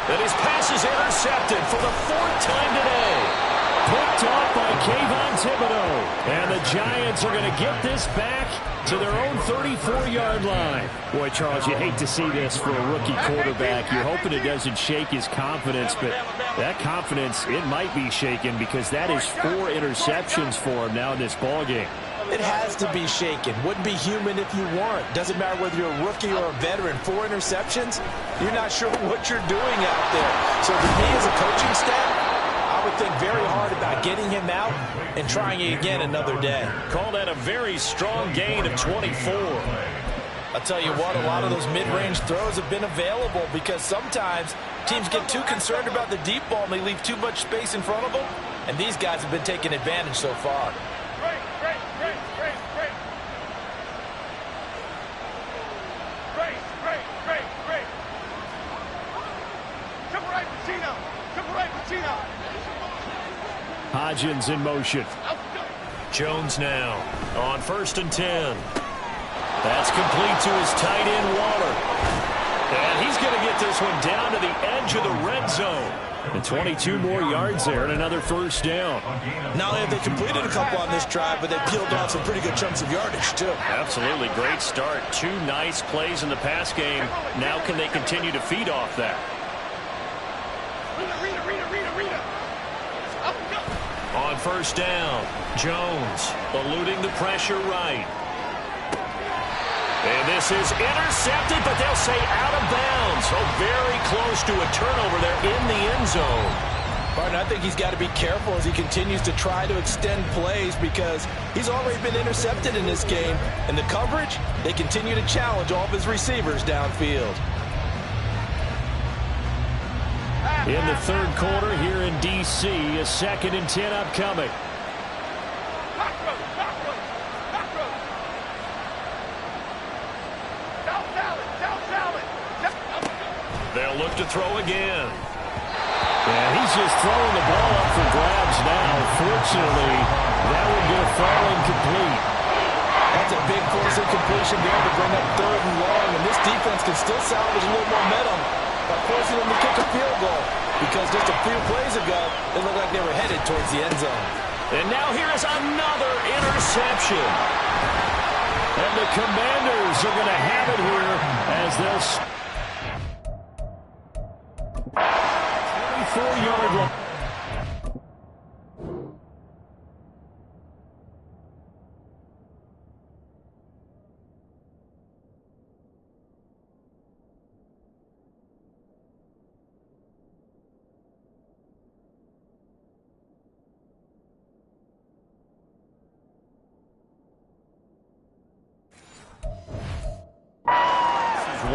And his pass is intercepted for the fourth time today. Picked off by Kayvon Thibodeau. And the Giants are going to get this back to their own 34-yard line. Boy, Charles, you hate to see this for a rookie quarterback. You're hoping it doesn't shake his confidence, but that confidence, it might be shaken because that is 4 interceptions for him now in this ballgame. It has to be shaken. Wouldn't be human if you weren't. Doesn't matter whether you're a rookie or a veteran. 4 interceptions, you're not sure what you're doing out there. So to me as a coaching staff, I would think very hard about getting him out and trying it again another day. Call that a very strong gain of 24. I'll tell you what, a lot of those mid-range throws have been available because sometimes teams get too concerned about the deep ball and they leave too much space in front of them. And these guys have been taking advantage so far. Hodgins in motion. Jones now on first and 10. That's complete to his tight end, Waller. And he's going to get this one down to the edge of the red zone. And 22 more yards there and another first down. Not only have they completed a couple on this drive, but they peeled off some pretty good chunks of yardage, too. Absolutely. Great start. 2 nice plays in the pass game. Now can they continue to feed off that? On first down, Jones eluding the pressure right. And this is intercepted, but they'll say out of bounds. So very close to a turnover there in the end zone. Martin, I think he's got to be careful as he continues to try to extend plays because he's already been intercepted in this game. And the coverage, they continue to challenge all of his receivers downfield. In the third quarter here in D.C., a 2nd and 10 upcoming. They'll look to throw again. And he's just throwing the ball up for grabs now. Fortunately, that would get a fall incomplete. That's a big force incompletion there to bring up 3rd and long. And this defense can still salvage a little momentum by forcing them to kick a field goal. Because just a few plays ago, it looked like they were headed towards the end zone. And now here is another interception. And the Commanders are going to have it here as they'll 24-yard line.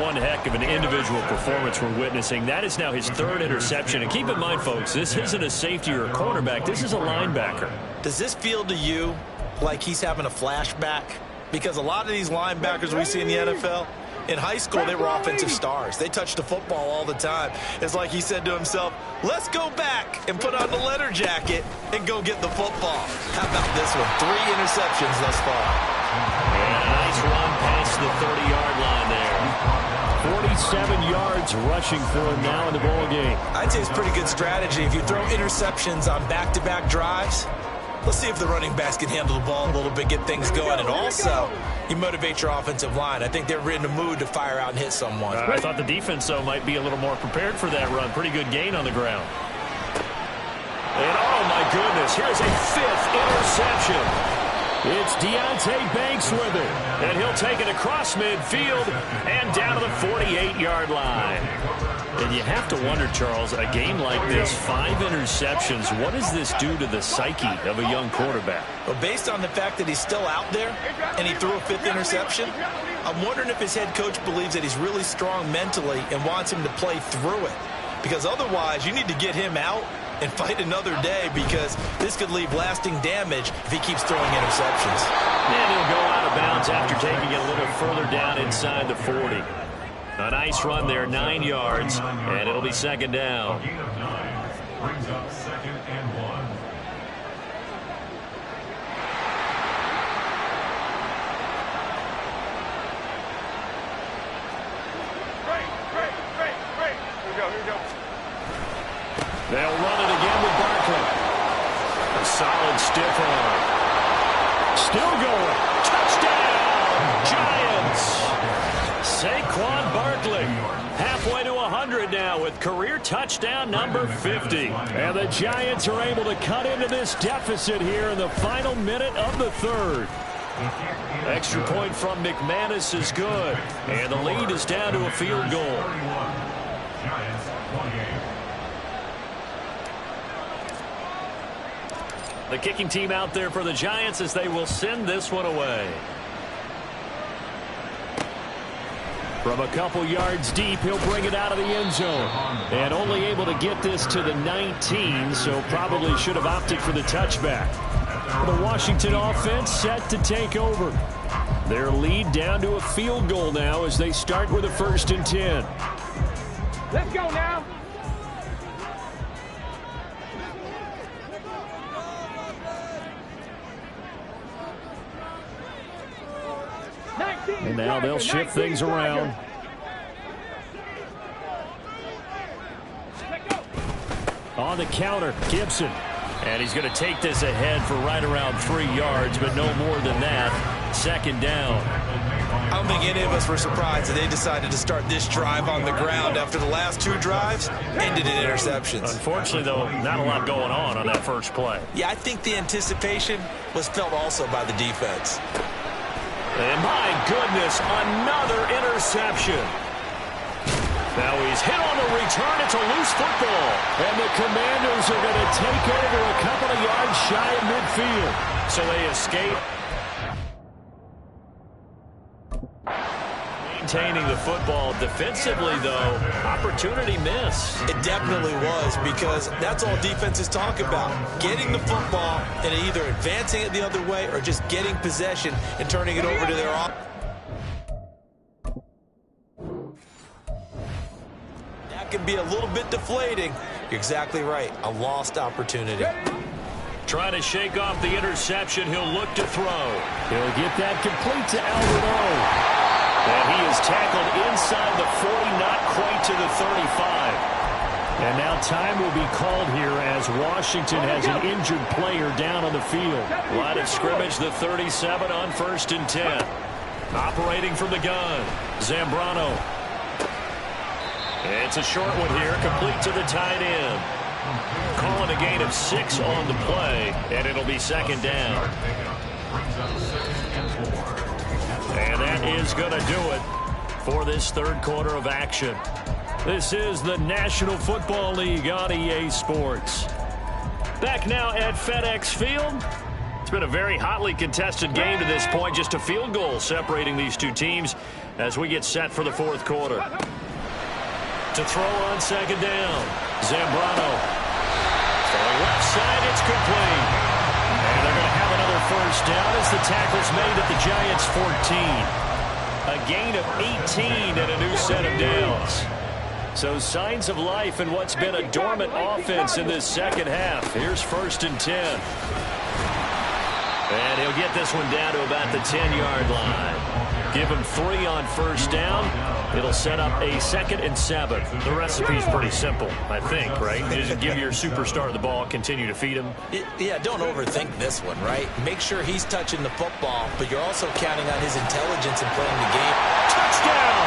One heck of an individual performance we're witnessing. That is now his 3rd interception. And keep in mind, folks, this isn't a safety or a cornerback. This is a linebacker. Does this feel to you like he's having a flashback? Because a lot of these linebackers we see in the NFL, in high school, they were offensive stars. They touched the football all the time. It's like he said to himself, let's go back and put on the leather jacket and go get the football. How about this one? 3 interceptions thus far. And a nice run past the 30-yard line there. 7 yards rushing for him now in the ball game. I'd say it's pretty good strategy. If you throw interceptions on back-to-back drives, let's see if the running backs can handle the ball a little bit, get things going, and also you motivate your offensive line. I think they're in the mood to fire out and hit someone. I thought the defense, though, might be a little more prepared for that run. Pretty good gain on the ground. And, oh, my goodness, here's a 5th interception. It's Deonte Banks with it, and he'll take it across midfield and down to the 48-yard line. And you have to wonder, Charles, a game like this, 5 interceptions, what does this do to the psyche of a young quarterback? Well, based on the fact that he's still out there and he threw a 5th interception, I'm wondering if his head coach believes that he's really strong mentally and wants him to play through it. Because otherwise, you need to get him out and fight another day, because this could leave lasting damage if he keeps throwing interceptions. And he'll go out of bounds after taking it a little further down inside the 40. A nice run there, 9 yards, and it'll be 2nd down. A gain of 9 brings up 2nd and 1. Great. Here we go. They'll run it again with Barkley. A solid stiff arm. Still going. Touchdown, Giants. Saquon Barkley. Halfway to 100 now with career touchdown number 50. And the Giants are able to cut into this deficit here in the final minute of the 3rd. Extra point from McManus is good. And the lead is down to a field goal. Giants, 1 game. The kicking team out there for the Giants as they will send this one away. From a couple yards deep, he'll bring it out of the end zone. And only able to get this to the 19, so probably should have opted for the touchback. The Washington offense set to take over. Their lead down to a field goal now as they start with a 1st and 10. Let's go now. And now they'll shift things around. On the counter, Gibson. And he's going to take this ahead for right around 3 yards, but no more than that. 2nd down. I don't think any of us were surprised that they decided to start this drive on the ground after the last 2 drives ended in interceptions. Unfortunately, though, not a lot going on that first play. Yeah, I think the anticipation was felt also by the defense. And my goodness, another interception. Now he's hit on the return. It's a loose football. And the Commanders are going to take over a couple of yards shy of midfield. So they escape. Maintaining the football defensively, though. Opportunity miss. It definitely was, because that's all defenses talk about. Getting the football and either advancing it the other way or just getting possession and turning it over to their offense. That can be a little bit deflating. You're exactly right. A lost opportunity. Trying to shake off the interception. He'll look to throw. He'll get that complete to Alvin. And he is tackled inside the 40, not quite to the 35. And now time will be called here as Washington has an injured player down on the field. Line of scrimmage, the 37 on 1st and 10. Operating from the gun, Zambrano. It's a short one here, complete to the tight end. Calling a gain of 6 on the play, and it'll be 2nd down. And that is going to do it for this 3rd quarter of action. This is the National Football League on EA Sports. Back now at FedEx Field. It's been a very hotly contested game to this point. Just a field goal separating these two teams as we get set for the 4th quarter. To throw on 2nd down, Zambrano. Throwing left side, it's complete. And they're going to have another 1st down as the tackle's made at the Giants' 14. A gain of 18 and a new set of downs. So signs of life in what's been a dormant offense in this 2nd half. Here's 1st and 10. And he'll get this one down to about the 10-yard line. Give him 3 on first down. It'll set up a 2nd and 7. The recipe's pretty simple, I think, right? Just give your superstar the ball, continue to feed him. Yeah, don't overthink this one, right? Make sure he's touching the football, but you're also counting on his intelligence in playing the game. Touchdown!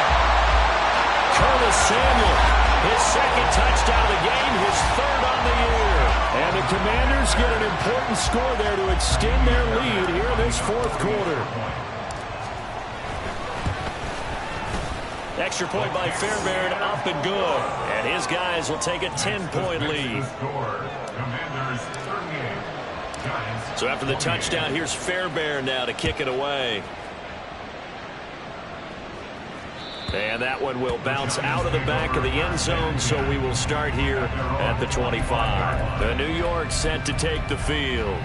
Curtis Samuel, his 2nd touchdown of the game, his 3rd on the year. And the Commanders get an important score there to extend their lead here in this 4th quarter. Extra point by Fairbairn, up and good. And his guys will take a 10-point lead. So after the touchdown, here's Fairbairn now to kick it away. And that one will bounce out of the back of the end zone, so we will start here at the 25. The New York set to take the field.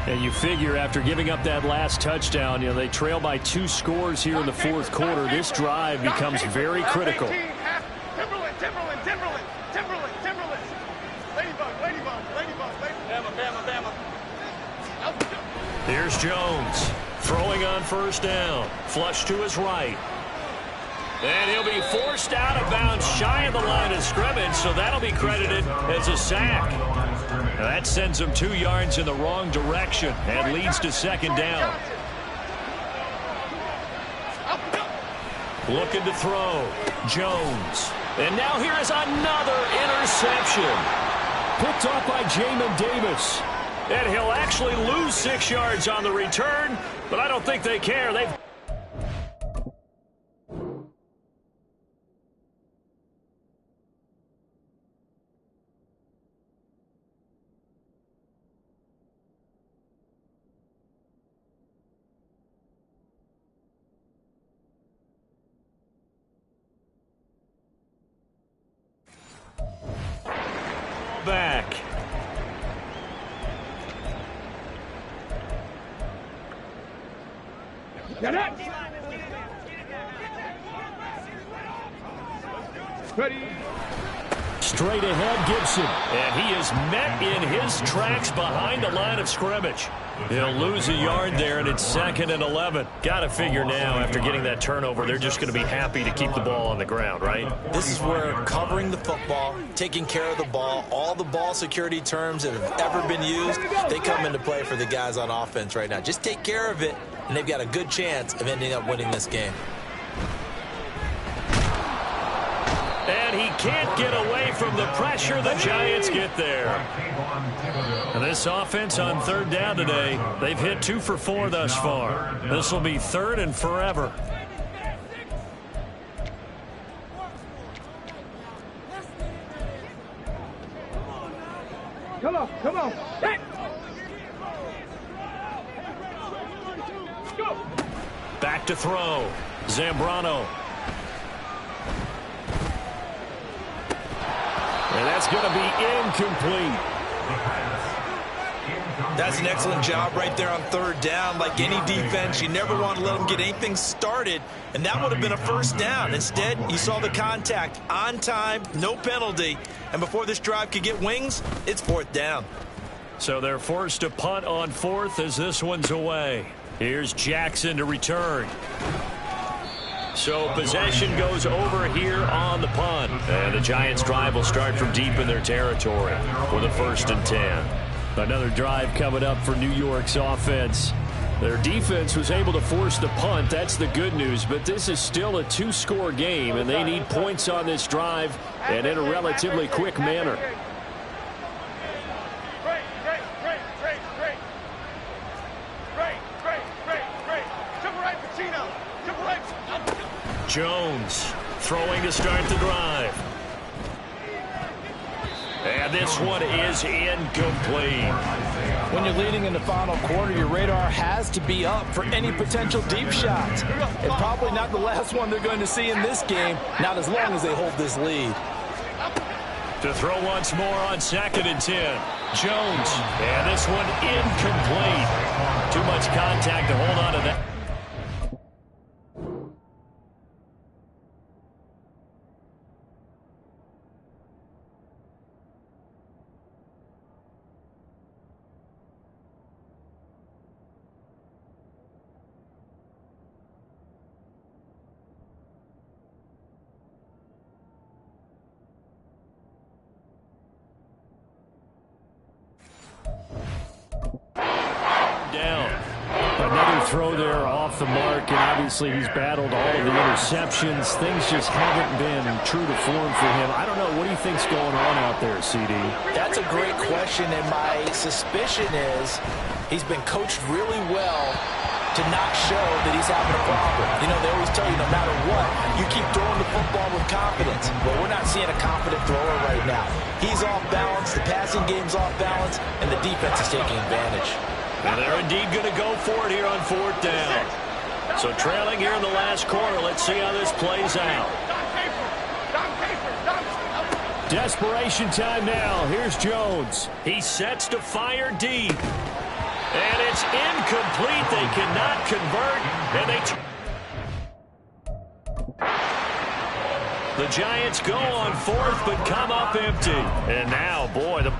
And you figure after giving up that last touchdown, they trail by 2 scores here in the 4th quarter. This drive becomes very critical. Timberland. Ladybug. Bama. Here's Jones throwing on first down. Flush to his right. And he'll be forced out of bounds shy of the line of scrimmage, so that'll be credited as a sack. Now that sends him 2 yards in the wrong direction and leads to 2nd down. Looking to throw. Jones. And now here is another interception. Picked off by Jamin Davis. And he'll actually lose 6 yards on the return, but I don't think they care. They've back. Ready. Straight ahead, Gibson. And he is met in his tracks behind the line of scrimmage. He'll lose a yard there, and it's 2nd and 11. Got to figure now, after getting that turnover, they're just going to be happy to keep the ball on the ground, right? This is where covering the football, taking care of the ball, all the ball security terms that have ever been used, they come into play for the guys on offense right now. Just take care of it, and they've got a good chance of ending up winning this game. And he can't get away from the pressure. The Giants get there. And this offense on 3rd down today, they've hit 2 for 4 thus far. This will be 3rd and forever. Come on. Go. Back to throw. Zambrano. And that's going to be incomplete. That's an excellent job right there on 3rd down. Like any defense, you never want to let them get anything started, and that would have been a 1st down. Instead, you saw the contact on time, no penalty, and before this drive could get wings, it's 4th down. So they're forced to punt on 4th as this one's away. Here's Jackson to return. So possession goes over here on the punt. And the Giants' drive will start from deep in their territory with a 1st and 10. Another drive coming up for New York's offense. Their defense was able to force the punt. That's the good news. But this is still a 2-score game, and they need points on this drive and in a relatively quick manner. Jones throwing to start the drive. And this one is incomplete. When you're leading in the final quarter, your radar has to be up for any potential deep shots. And probably not the last one they're going to see in this game, not as long as they hold this lead. To throw once more on 2nd and 10. Jones. And this one incomplete. Too much contact to hold on to that. throw there off the mark, and obviously he's battled all of the interceptions. Things just haven't been true to form for him. I don't know. What do you think's going on out there, CD? That's a great question, and my suspicion is he's been coached really well to not show that he's having a problem. You know, they always tell you no matter what, you keep throwing the football with confidence. Well, we're not seeing a confident thrower right now. He's off balance, the passing game's off balance, and the defense is taking advantage. And they're indeed going to go for it here on 4th down. So trailing here in the last quarter, let's see how this plays out. Desperation time now. Here's Jones. He sets to fire deep. And it's incomplete. They cannot convert. And the Giants go on 4th, but come up empty. And now, boy, the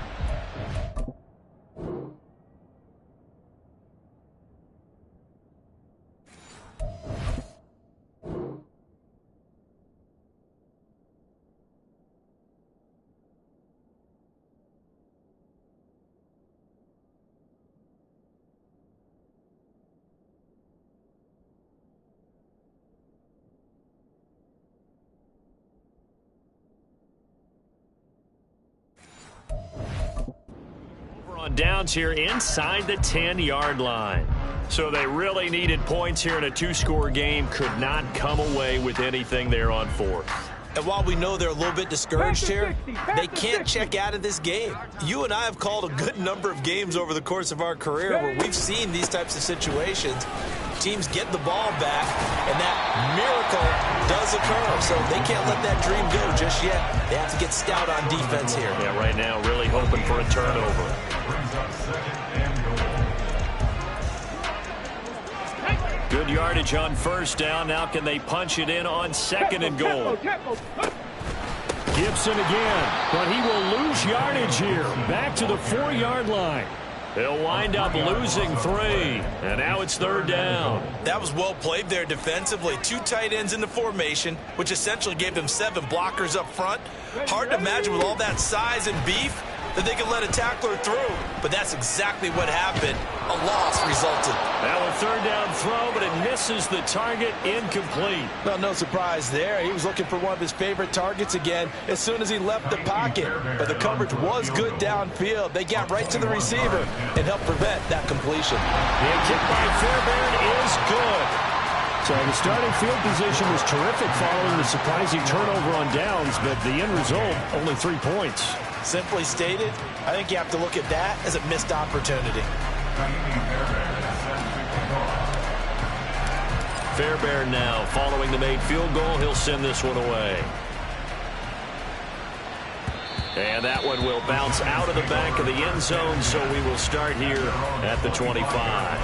on downs here inside the 10-yard line. So they really needed points here in a 2-score game. Could not come away with anything there on 4th. And while we know they're a little bit discouraged here, they can't check out of this game. You and I have called a good number of games over the course of our career where we've seen these types of situations. Teams get the ball back, and that miracle does occur. So they can't let that dream go just yet. They have to get stout on defense here. Yeah, right now really hoping for a turnover. Good yardage on 1st down. Now can they punch it in on 2nd and goal? Gibson again, but he will lose yardage here. Back to the 4-yard line. They'll wind up losing 3, and now it's 3rd down. That was well played there defensively. 2 tight ends in the formation, which essentially gave them 7 blockers up front. Hard to imagine with all that size and beef that they could let a tackler through, but that's exactly what happened. A loss resulted. Now a 3rd down throw, but it misses the target, incomplete. Well, no surprise there. He was looking for one of his favorite targets again as soon as he left the pocket. But the coverage was good downfield. They got right to the receiver and helped prevent that completion. The kick by Fairbairn is good. So the starting field position was terrific following the surprising turnover on downs, but the end result, only 3 points. Simply stated, I think you have to look at that as a missed opportunity. Fairbairn now following the made field goal. He'll send this one away. And that one will bounce out of the back of the end zone, so we will start here at the 25.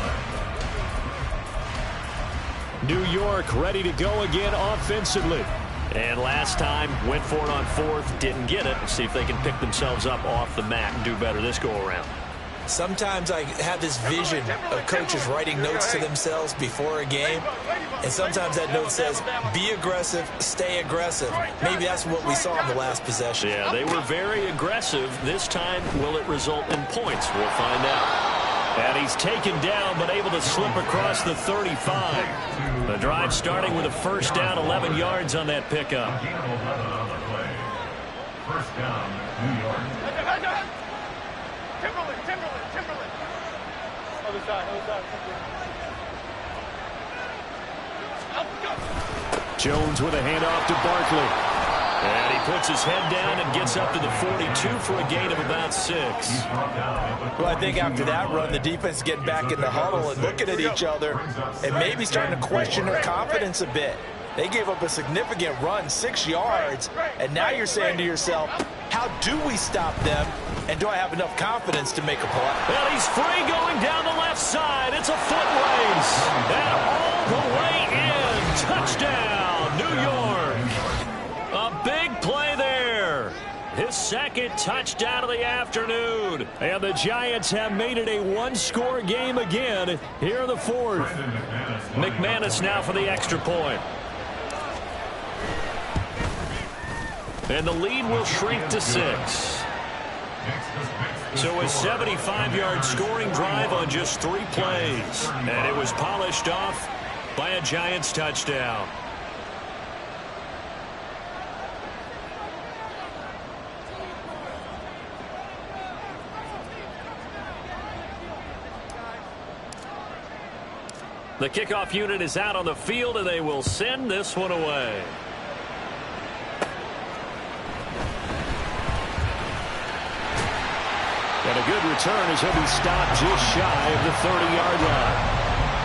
New York ready to go again offensively. And last time, went for it on 4th, didn't get it. See if they can pick themselves up off the mat and do better this go-around. Sometimes I have this vision of coaches writing notes to themselves before a game, and sometimes that note says, be aggressive, stay aggressive. Maybe that's what we saw in the last possession. Yeah, they were very aggressive. This time, will it result in points? We'll find out. And he's taken down, but able to slip across the 35. The drive starting with a 1st down, 11 yards on that pickup. 1st down, New York. Timberland. Other side. Jones with a handoff to Barkley. And he puts his head down and gets up to the 42 for a gain of about 6. Well, I think after that run, the defense is getting back in the huddle and looking at each other and maybe starting to question their confidence a bit. They gave up a significant run, 6 yards, and now you're saying to yourself, how do we stop them, and do I have enough confidence to make a play? Well, he's free going down the left side. It's a foot race. And all the way in. Touchdown, New York. A big play there. His 2nd touchdown of the afternoon. And the Giants have made it a 1-score game again here in the 4th. McManus now for the extra point. And the lead will shrink to 6. So a 75-yard scoring drive on just 3 plays. And it was polished off by a Giants touchdown. The kickoff unit is out on the field, and they will send this one away. And a good return as he'll be stopped just shy of the 30-yard line.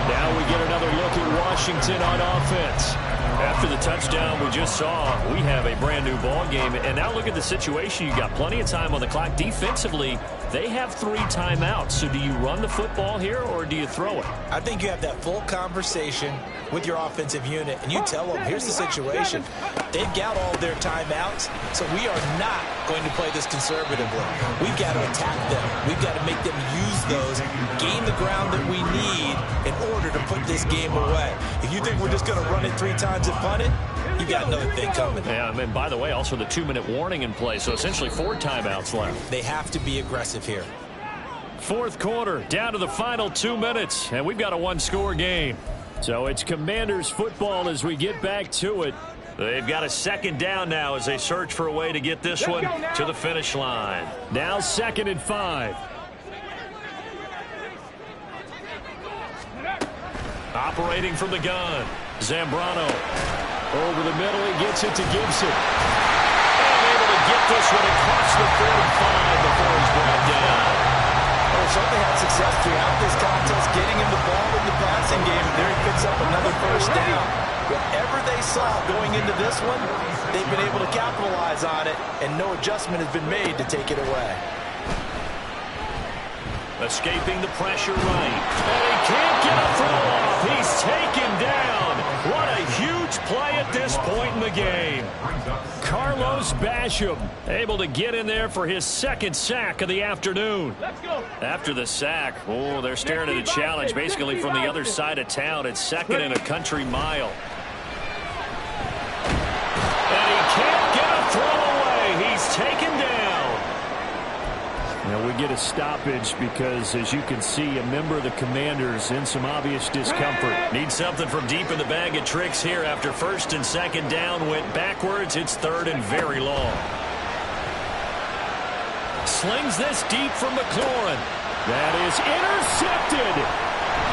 Now we get another look at Washington on offense. After the touchdown we just saw, we have a brand new ball game. And now look at the situation. You got plenty of time on the clock. Defensively, they have 3 timeouts. So do you run the football here or do you throw it? I think you have that full conversation with your offensive unit, and you tell them, here's the situation. They've got all their timeouts, so we are not going to play this conservatively. We've got to attack them. We've got to make them use those, gain the ground that we need in order to put this game away. If you think we're just going to run it 3 times and punt it, you got another thing coming. Yeah, and by the way, also the 2-minute warning in play, so essentially 4 timeouts left. They have to be aggressive here. Fourth quarter, down to the final 2 minutes, and we've got a 1-score game. So it's Commanders football as we get back to it. They've got a 2nd down now as they search for a way to get this one to the finish line. Now 2nd and 5. Operating from the gun, Zambrano. Over the middle, he gets it to Gibson. And able to get this one across the 45 before he's brought down. Well, certainly had success throughout this contest, getting him the ball in the passing game, and there he picks up another 1st down. Whatever they saw going into this one, they've been able to capitalize on it, and no adjustment has been made to take it away. Escaping the pressure right. And he can't get a throw off. He's taken down. What a huge play at this point in the game. Carlos Basham able to get in there for his 2nd sack of the afternoon. Let's go. After the sack, oh, they're staring at a challenge basically from the other side of town. It's 2nd and a country mile. And he can't get a throw away. He's taken down. Now we get a stoppage because, as you can see, a member of the Commanders in some obvious discomfort. Needs something from deep in the bag of tricks here after 1st and 2nd down went backwards. It's 3rd and very long. Slings this deep from McLaurin. That is intercepted.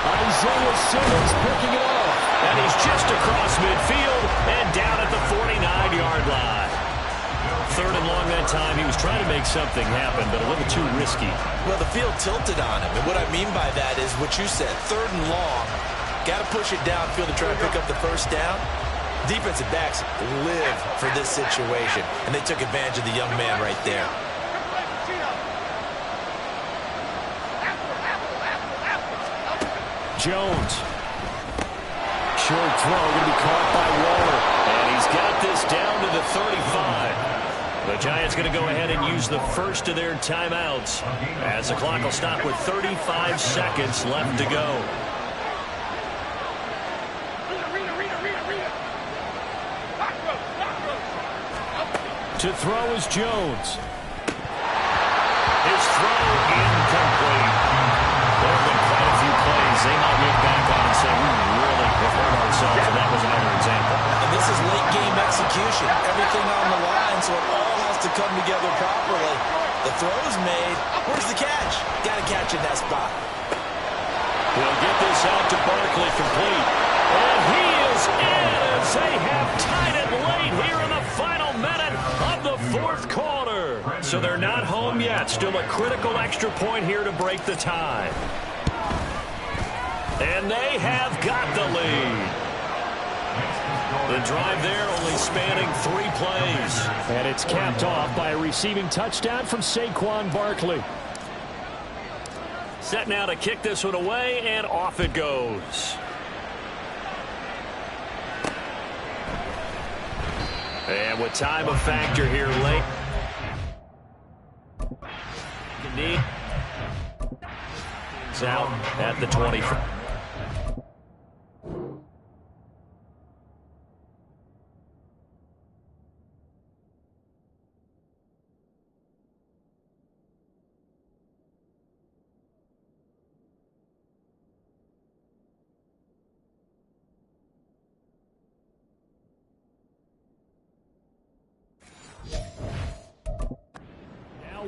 Isaiah Simmons picking it off. And he's just across midfield and down at the 49-yard line. 3rd and long that time. He was trying to make something happen, but a little too risky. Well, the field tilted on him, and what I mean by that is what you said, 3rd and long. Got to push it downfield to try to pick up the 1st down. Defensive backs live for this situation, and they took advantage of the young man right there. Jones. Short throw going to be caught by Waller. And he's got this down to the 35. The Giants going to go ahead and use the 1st of their timeouts as the clock will stop with 35 seconds left to go. To throw is Jones. His throw incomplete. There have been quite a few plays they might look back on and say, we really have hurt ourselves, and that was another example. And this is late game execution. Everything on the line, so it all has to come together properly. The throw's made. Where's the catch? Got to catch in that spot. He'll get this out to Barkley complete. And he is in as they have tied it late here in the final minute of the 4th quarter. So they're not home yet. Still a critical extra point here to break the tie. And they have got the lead. The drive there only spanning 3 plays. And it's capped off by a receiving touchdown from Saquon Barkley. Set now to kick this one away, and off it goes. And with time a factor here late. It's out at the 20.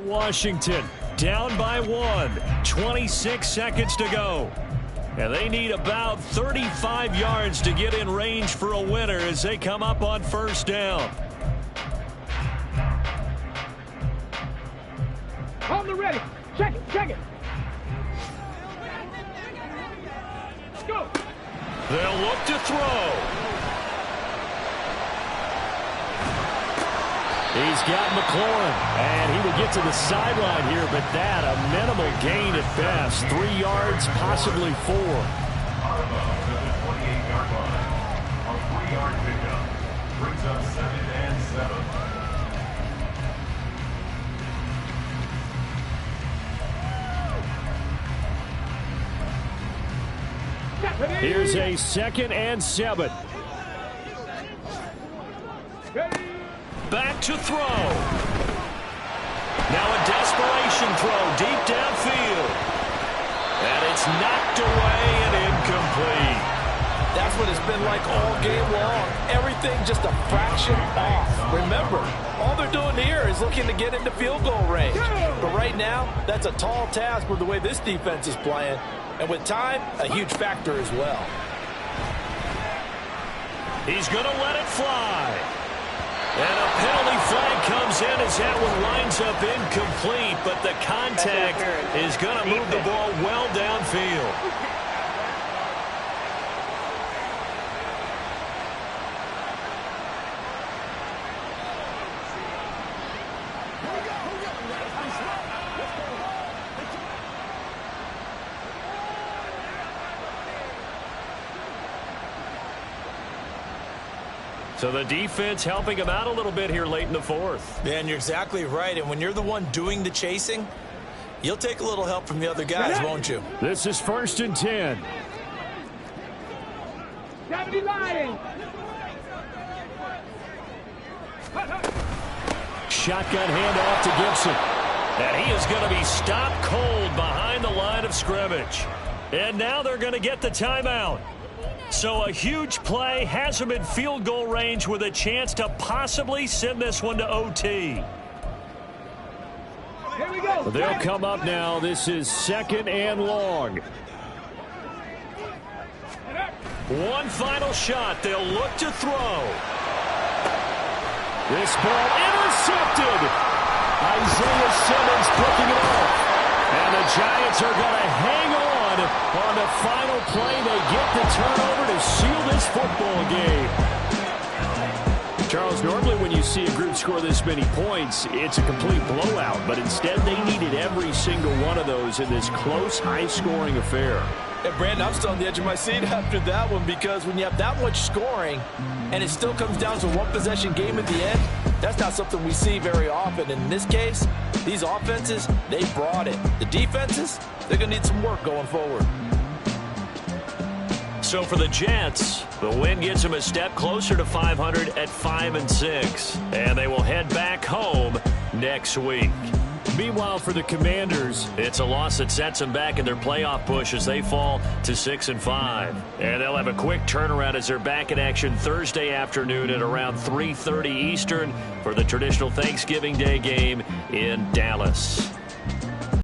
Washington down by 1. 26 seconds to go. And they need about 35 yards to get in range for a winner as they come up on first down. Hold it ready. Check it, check it. Go. They'll look to throw. He's got McLaurin, and he would get to the sideline here, but that, a minimal gain at best. 3 yards, possibly 4. Harbaugh to the 28-yard line. A 3-yard pickup brings up 2nd and 7. Here's a 2nd and 7. Back to throw. Now a desperation throw deep downfield. And it's knocked away and incomplete. That's what it's been like all game long. Everything just a fraction off. Remember, all they're doing here is looking to get into field goal range. But right now, that's a tall task with the way this defense is playing. And with time, a huge factor as well. He's going to let it fly. And a penalty flag comes in as that one lines up incomplete, but the contact is going to move the ball well downfield. So the defense helping him out a little bit here late in the fourth. Man, you're exactly right. And when you're the one doing the chasing, you'll take a little help from the other guys, won't you? This is 1st and 10. 70 Lions. Shotgun handoff to Gibson. And he is going to be stopped cold behind the line of scrimmage. And now they're going to get the timeout. So a huge play has him in field goal range with a chance to possibly send this one to OT. Here we go. They'll come up now. This is 2nd and long. One final shot. They'll look to throw. This ball intercepted. Isaiah Simmons picking it up. And the Giants are going to hang on the final play. They get the turnover to seal this football game. Charles, normally when you see a group score this many points, it's a complete blowout. But instead, they needed every single one of those in this close, high-scoring affair. And Brandon, I'm still on the edge of my seat after that one, because when you have that much scoring and it still comes down to one possession game at the end, that's not something we see very often. And in this case, these offenses, they brought it. The defenses, they're going to need some work going forward. So for the Jets, the win gets them a step closer to 500 at 5-6. And they will head back home next week. Meanwhile, for the Commanders, it's a loss that sets them back in their playoff push as they fall to 6-5. And they'll have a quick turnaround as they're back in action Thursday afternoon at around 3:30 Eastern for the traditional Thanksgiving Day game in Dallas.